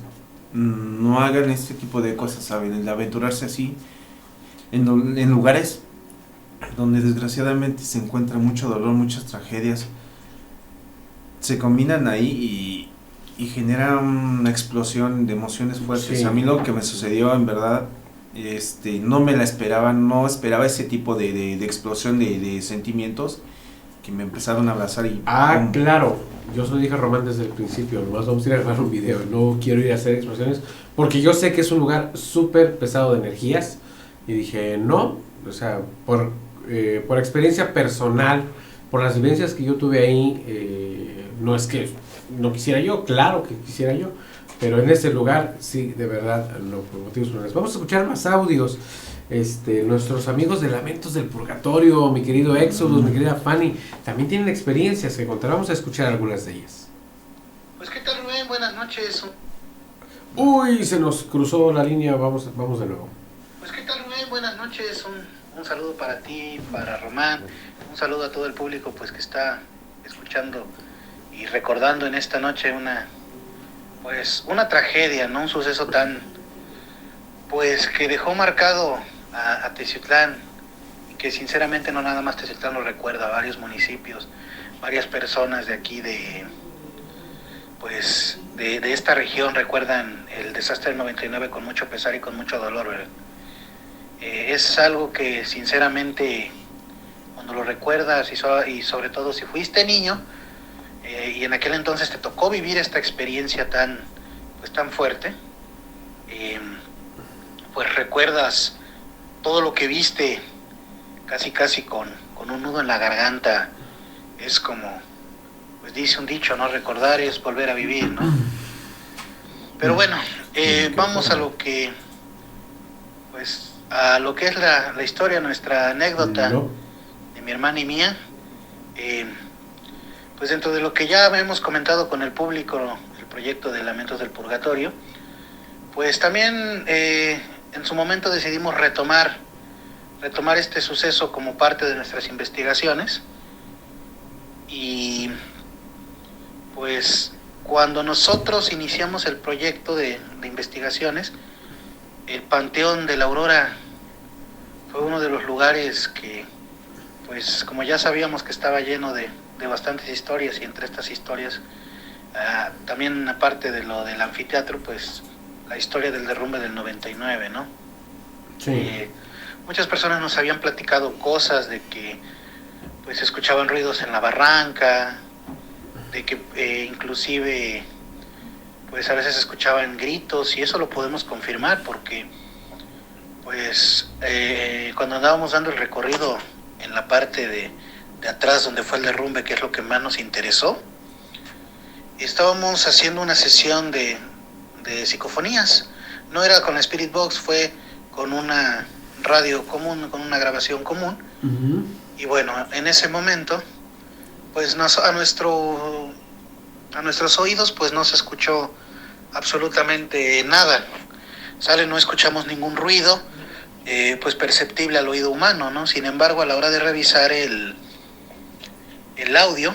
no hagan este tipo de cosas, ¿saben? El aventurarse así en lugares donde desgraciadamente se encuentra mucho dolor, muchas tragedias, se combinan ahí y genera una explosión de emociones fuertes. Sí. A mí lo que me sucedió, en verdad, no me la esperaba, no esperaba ese tipo de explosión de sentimientos que me empezaron a abrazar y... claro, yo se lo dije a Román desde el principio, nomás vamos a ir a grabar un video, no quiero ir a hacer explosiones, porque yo sé que es un lugar súper pesado de energías, y dije, no, o sea, por experiencia personal, por las vivencias que yo tuve ahí, no es que no quisiera yo, claro que quisiera yo, pero en ese lugar sí, de verdad, no, por motivos personales. Vamos a escuchar más audios. Nuestros amigos de Lamentos del Purgatorio, mi querido Exodus, mi querida Fanny, también tienen experiencias que contar. Vamos a escuchar algunas de ellas. Pues qué tal, Rubén, buenas noches. Uy, se nos cruzó la línea, vamos de nuevo. Pues qué tal, Rubén, buenas noches, un saludo para ti, para Román, un saludo a todo el público pues que está escuchando y recordando en esta noche una tragedia, ¿no? Un suceso tan, pues, que dejó marcado a Teciutlán, y que sinceramente no nada más Teciutlán lo recuerda, varios municipios, varias personas de aquí de esta región recuerdan el desastre del 99 con mucho pesar y con mucho dolor, ¿verdad? Es algo que sinceramente cuando lo recuerdas y sobre todo si fuiste niño y en aquel entonces te tocó vivir esta experiencia tan fuerte, pues recuerdas todo lo que viste casi con un nudo en la garganta. Es como, pues dice un dicho, ¿no? Recordar es volver a vivir, ¿no? Pero bueno, vamos a lo que es la historia, nuestra anécdota de mi hermana y mía. Pues dentro de lo que ya hemos comentado con el público, el proyecto de Lamentos del Purgatorio, pues también en su momento decidimos retomar este suceso como parte de nuestras investigaciones. Y pues cuando nosotros iniciamos el proyecto de investigaciones, el Panteón de la Aurora fue uno de los lugares que, pues como ya sabíamos que estaba lleno de bastantes historias, y entre estas historias también aparte de lo del anfiteatro, pues la historia del derrumbe del 99, ¿no? Sí. Muchas personas nos habían platicado cosas de que pues se escuchaban ruidos en la barranca, de que inclusive pues a veces se escuchaban gritos, y eso lo podemos confirmar porque pues cuando andábamos dando el recorrido en la parte de atrás donde fue el derrumbe, que es lo que más nos interesó, estábamos haciendo una sesión de psicofonías. No era con la Spirit Box, fue con una radio común, con una grabación común. Uh-huh. Y bueno, en ese momento pues a nuestros oídos pues no se escuchó absolutamente nada. No escuchamos ningún ruido pues perceptible al oído humano, ¿no? Sin embargo, a la hora de revisar el audio,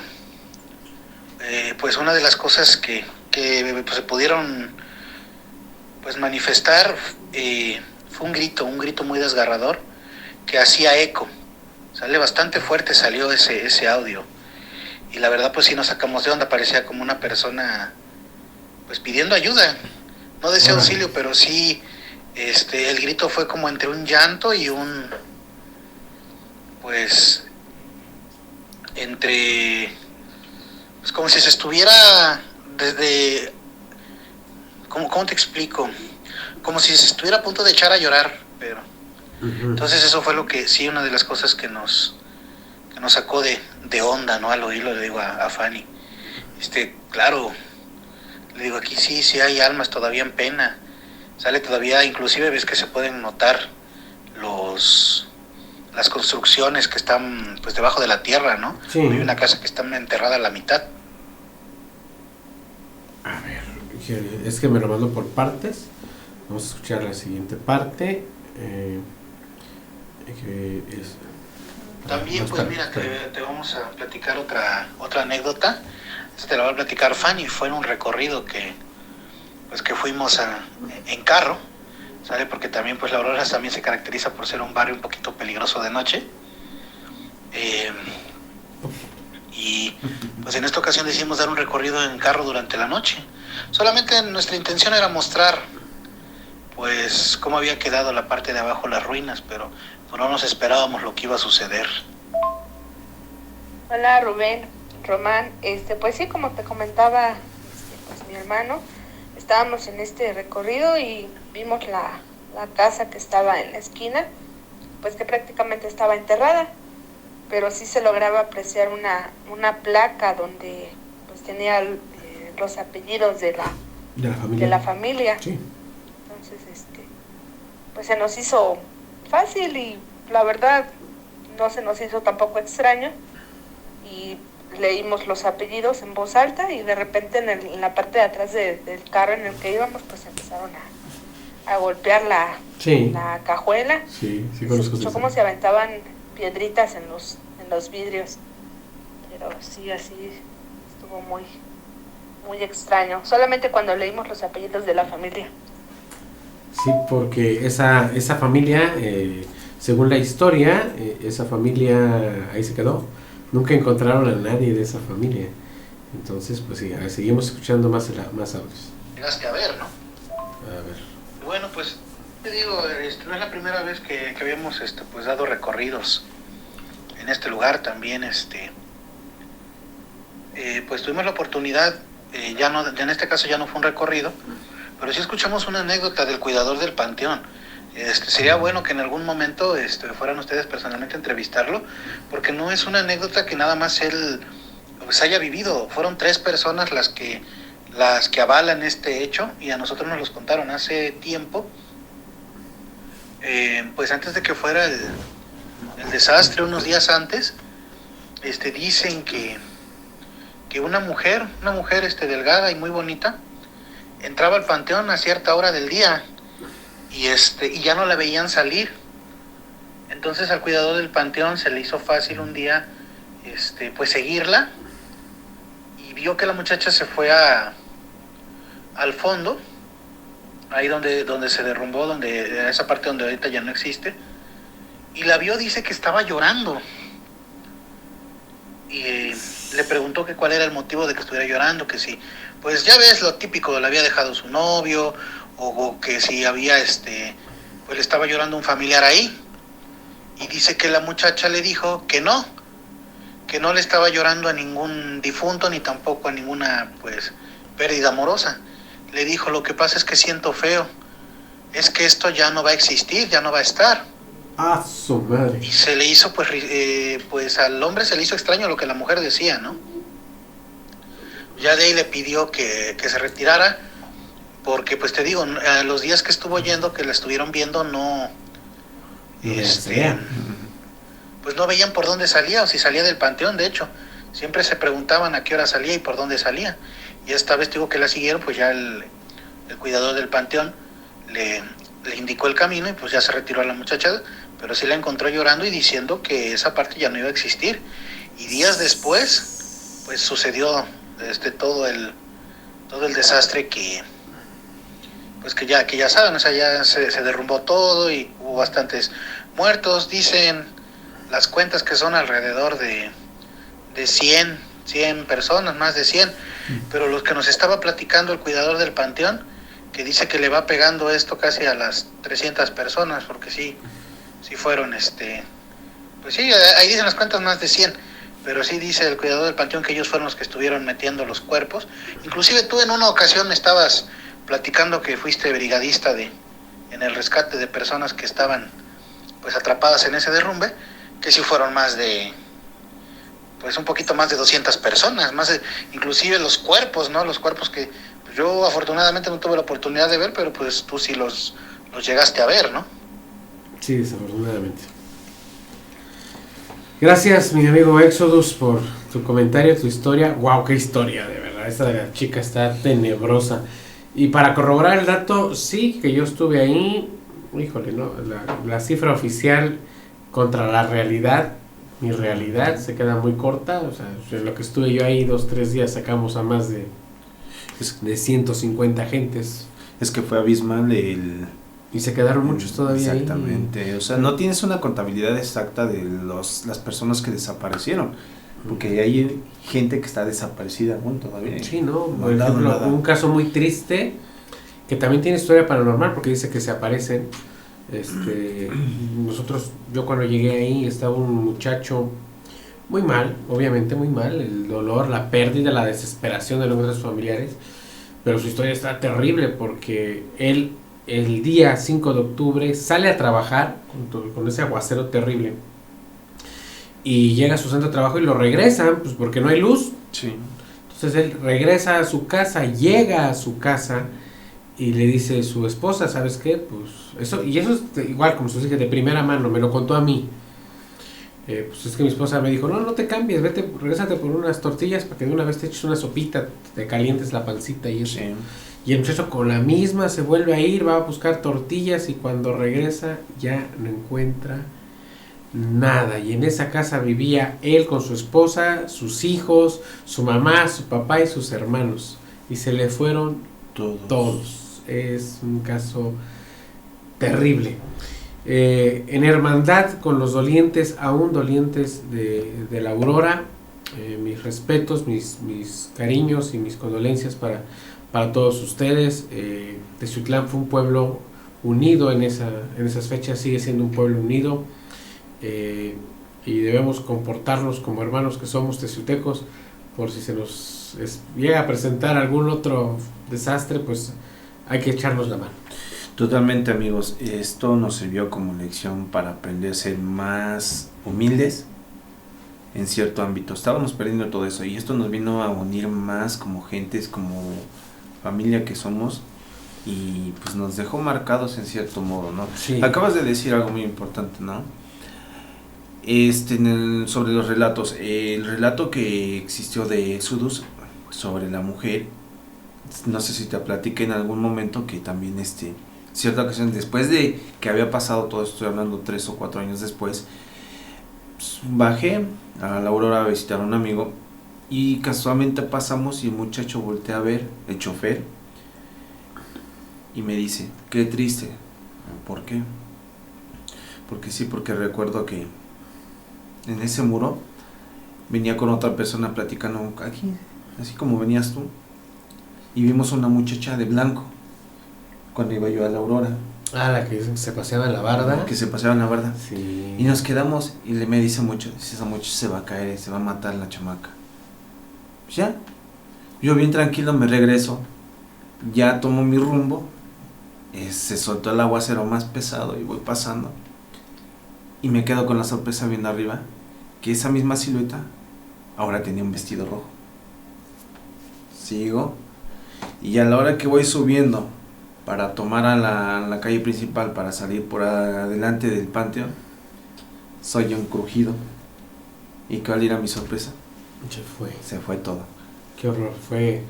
pues una de las cosas que pues, se pudieron pues manifestar fue un grito muy desgarrador que hacía eco. Bastante fuerte salió ese audio, y la verdad pues sí nos sacamos de onda. Parecía como una persona pues pidiendo ayuda, no decía auxilio, pero sí el grito fue como entre un llanto y pues como si se estuviera desde, ¿cómo te explico? Como si se estuviera a punto de echar a llorar, pero Entonces eso fue lo que, sí, una de las cosas que nos sacó de onda, ¿no? Al oírlo, le digo a Fanny, claro, le digo, aquí sí hay almas todavía en pena, sale todavía, inclusive ves que se pueden notar las construcciones que están pues debajo de la tierra, ¿no? Sí. Hay una casa que está enterrada a la mitad. A ver, es que me lo mando por partes. Vamos a escuchar la siguiente parte. También, pues mira, te vamos a platicar otra anécdota. Te la va a platicar Fanny. Fue en un recorrido que fuimos en carro, ¿sale? Porque también, pues, La Aurora también se caracteriza por ser un barrio un poquito peligroso de noche. Y pues en esta ocasión decidimos dar un recorrido en carro durante la noche. Solamente nuestra intención era mostrar, pues, cómo había quedado la parte de abajo, las ruinas, pero no nos esperábamos lo que iba a suceder. Hola Rubén, Román, pues sí, como te comentaba pues mi hermano, estábamos en este recorrido y vimos la casa que estaba en la esquina, pues que prácticamente estaba enterrada, pero sí se lograba apreciar una placa donde pues tenía los apellidos de la familia. Sí. Entonces pues se nos hizo fácil y la verdad no se nos hizo tampoco extraño, y leímos los apellidos en voz alta y de repente en la parte de atrás del carro en el que íbamos pues empezaron a golpear la cajuela. Sí, se escuchó como se aventaban piedritas en los vidrios, pero sí, así estuvo muy muy extraño, solamente cuando leímos los apellidos de la familia. Sí, porque esa familia, según la historia, esa familia ahí se quedó. Nunca encontraron a nadie de esa familia. Entonces, pues sí, seguimos escuchando más audios. Llegaste a ver, ¿no? A ver. Bueno, pues te digo, no es la primera vez que habíamos pues dado recorridos en este lugar también. Pues tuvimos la oportunidad, ya en este caso ya no fue un recorrido, pero sí escuchamos una anécdota del cuidador del panteón. Sería bueno que en algún momento fueran ustedes personalmente a entrevistarlo, porque no es una anécdota que nada más él pues haya vivido. Fueron 3 personas las que avalan este hecho, y a nosotros nos los contaron hace tiempo, pues antes de que fuera el desastre, unos días antes. Dicen que una mujer delgada y muy bonita entraba al panteón a cierta hora del día y ya no la veían salir. Entonces al cuidador del panteón se le hizo fácil un día pues seguirla, y vio que la muchacha se fue al fondo, ahí donde se derrumbó, esa parte donde ahorita ya no existe, y la vio. Dice que estaba llorando, y le preguntó que cuál era el motivo de que estuviera llorando, que si, pues ya ves lo típico, le había dejado su novio, o que si había pues le estaba llorando un familiar ahí. Y dice que la muchacha le dijo que no le estaba llorando a ningún difunto, ni tampoco a ninguna pues pérdida amorosa. Le dijo: lo que pasa es que siento feo, es que esto ya no va a existir, ya no va a estar. ¡Ah, su madre! Y se le hizo pues al hombre se le hizo extraño lo que la mujer decía, ¿no? Ya de ahí le pidió que se retirara, porque pues te digo, los días que estuvo yendo, que la estuvieron viendo, pues no veían por dónde salía, o si salía del panteón. De hecho, siempre se preguntaban a qué hora salía y por dónde salía. Y esta vez digo que la siguieron, pues ya el cuidador del panteón le indicó el camino, y pues ya se retiró a la muchacha, pero sí la encontró llorando y diciendo que esa parte ya no iba a existir. Y días después pues sucedió todo el desastre que ya saben. O sea, ya se derrumbó todo y hubo bastantes muertos. Dicen las cuentas que son alrededor de 100 personas, más de 100, pero los que nos estaba platicando el cuidador del panteón, que dice que le va pegando esto casi a las 300 personas, porque sí fueron, pues sí, ahí dicen las cuentas más de 100, pero sí dice el cuidador del panteón que ellos fueron los que estuvieron metiendo los cuerpos. Inclusive tú en una ocasión estabas platicando que fuiste brigadista en el rescate de personas que estaban pues atrapadas en ese derrumbe, que sí fueron más de, pues un poquito más de 200 personas, inclusive los cuerpos, ¿no? Los cuerpos que pues yo afortunadamente no tuve la oportunidad de ver, pero pues tú sí los llegaste a ver, ¿no? Sí, desafortunadamente. Gracias, mi amigo Exodus, por tu comentario, tu historia. Wow, qué historia, de verdad. Esta de la chica está tenebrosa. Y para corroborar el dato, sí, que yo estuve ahí. Híjole, ¿no? La cifra oficial contra la realidad, mi realidad, se queda muy corta. O sea, en lo que estuve yo ahí 2-3 días sacamos a más de 150 gentes. Es que fue abismal y se quedaron muchos todavía. Exactamente. Ahí. O sea, no tienes una contabilidad exacta de las personas que desaparecieron. Porque hay gente que está desaparecida aún todavía. Sí, ¿no? Por ejemplo, un caso muy triste que también tiene historia paranormal porque dice que se aparecen. Yo cuando llegué ahí estaba un muchacho muy mal, obviamente muy mal, el dolor, la pérdida, la desesperación de los familiares, pero su historia está terrible porque él el día 5 de octubre sale a trabajar con ese aguacero terrible y llega a su centro de trabajo y lo regresan, pues porque no hay luz. Sí. Entonces él regresa a su casa, llega a su casa y le dice su esposa, ¿sabes qué? Pues eso es igual como se dice de primera mano, me lo contó a mí. Pues es que mi esposa me dijo, no te cambies, regrésate por unas tortillas para que de una vez te eches una sopita, te calientes la pancita y eso. Sí. Y el muchacho con la misma se vuelve a ir, va a buscar tortillas y cuando regresa ya no encuentra nada. Y en esa casa vivía él con su esposa, sus hijos, su mamá, su papá y sus hermanos. Y se le fueron todos. Es un caso terrible. En hermandad con los dolientes, aún dolientes de la Aurora, mis respetos, mis cariños y mis condolencias para todos ustedes. Teziutlán fue un pueblo unido en esas fechas, sigue siendo un pueblo unido, y debemos comportarnos como hermanos que somos teziutecos, por si se nos llega a presentar algún otro desastre, pues hay que echarnos la mano. Totalmente, amigos, esto nos sirvió como lección para aprender a ser más humildes en cierto ámbito. Estábamos perdiendo todo eso y esto nos vino a unir más como gentes, como familia que somos, y pues nos dejó marcados en cierto modo, ¿no? Sí. Acabas de decir algo muy importante, ¿no? Sobre los relatos, el relato que existió de Exodus sobre la mujer, no sé si te platiqué en algún momento que también cierta ocasión, después de que había pasado todo esto, estoy hablando 3 o 4 años después, pues, bajé a la Aurora a visitar a un amigo y casualmente pasamos y el muchacho voltea a ver, el chofer, y me dice, qué triste. ¿Por qué? Porque recuerdo que en ese muro venía con otra persona platicando aquí, así como venías tú, y vimos una muchacha de blanco cuando iba yo a la Aurora. Ah, la que se paseaba en la barda. Que se paseaba en la barda. Sí. Y nos quedamos y me dice mucho, esa muchacha se va a caer, se va a matar la chamaca. Ya, yo bien tranquilo me regreso, ya tomo mi rumbo, se soltó el aguacero más pesado y voy pasando y me quedo con la sorpresa viendo arriba que esa misma silueta ahora tenía un vestido rojo. Sigo y a la hora que voy subiendo para tomar a la calle principal para salir por adelante del panteón, soy un crujido. ¿Y cuál era mi sorpresa? Se fue todo. Qué horror, fue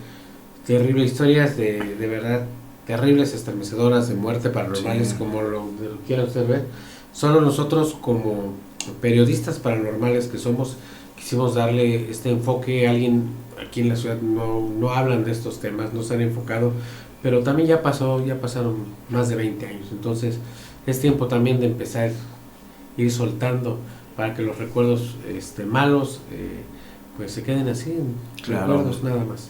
terrible. Historias de verdad terribles, estremecedoras, de muerte, paranormales, sí. Como lo quiera usted ver. Solo nosotros como periodistas paranormales que somos, quisimos darle este enfoque. Alguien aquí en la ciudad no hablan de estos temas, no se han enfocado, pero también ya pasaron más de 20 años. Entonces es tiempo también de empezar a ir soltando para que los recuerdos malos pues se queden así, claro. Recuerdos nada más.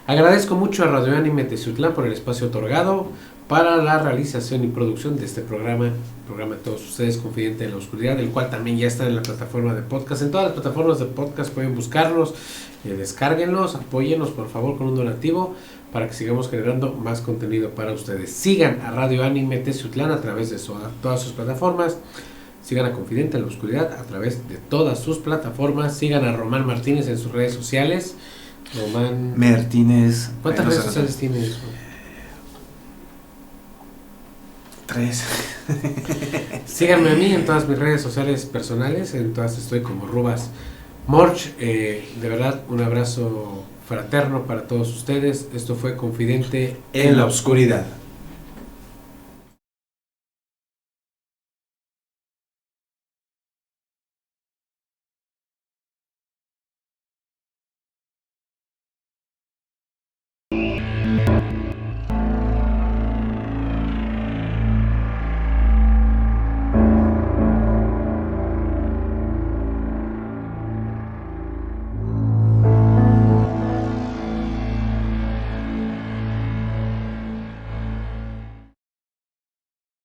Agradezco mucho a Radio Anime Teziutlán por el espacio otorgado para la realización y producción de este programa de todos ustedes, Confidente en la Oscuridad, el cual también ya está en la plataforma de podcast. En todas las plataformas de podcast pueden buscarlos, descárguenlos, apóyennos por favor con un donativo para que sigamos generando más contenido para ustedes. Sigan a Radio Anime Teziutlán a través de todas sus plataformas. Sigan a Confidente en la Oscuridad a través de todas sus plataformas. Sigan a Román Martínez en sus redes sociales. Román Martínez. ¿Cuántas redes sociales tienes? 3. Síganme a mí en todas mis redes sociales personales. En todas estoy como Rubas Morch. De verdad, un abrazo fraterno para todos ustedes. Esto fue Confidente en la Oscuridad.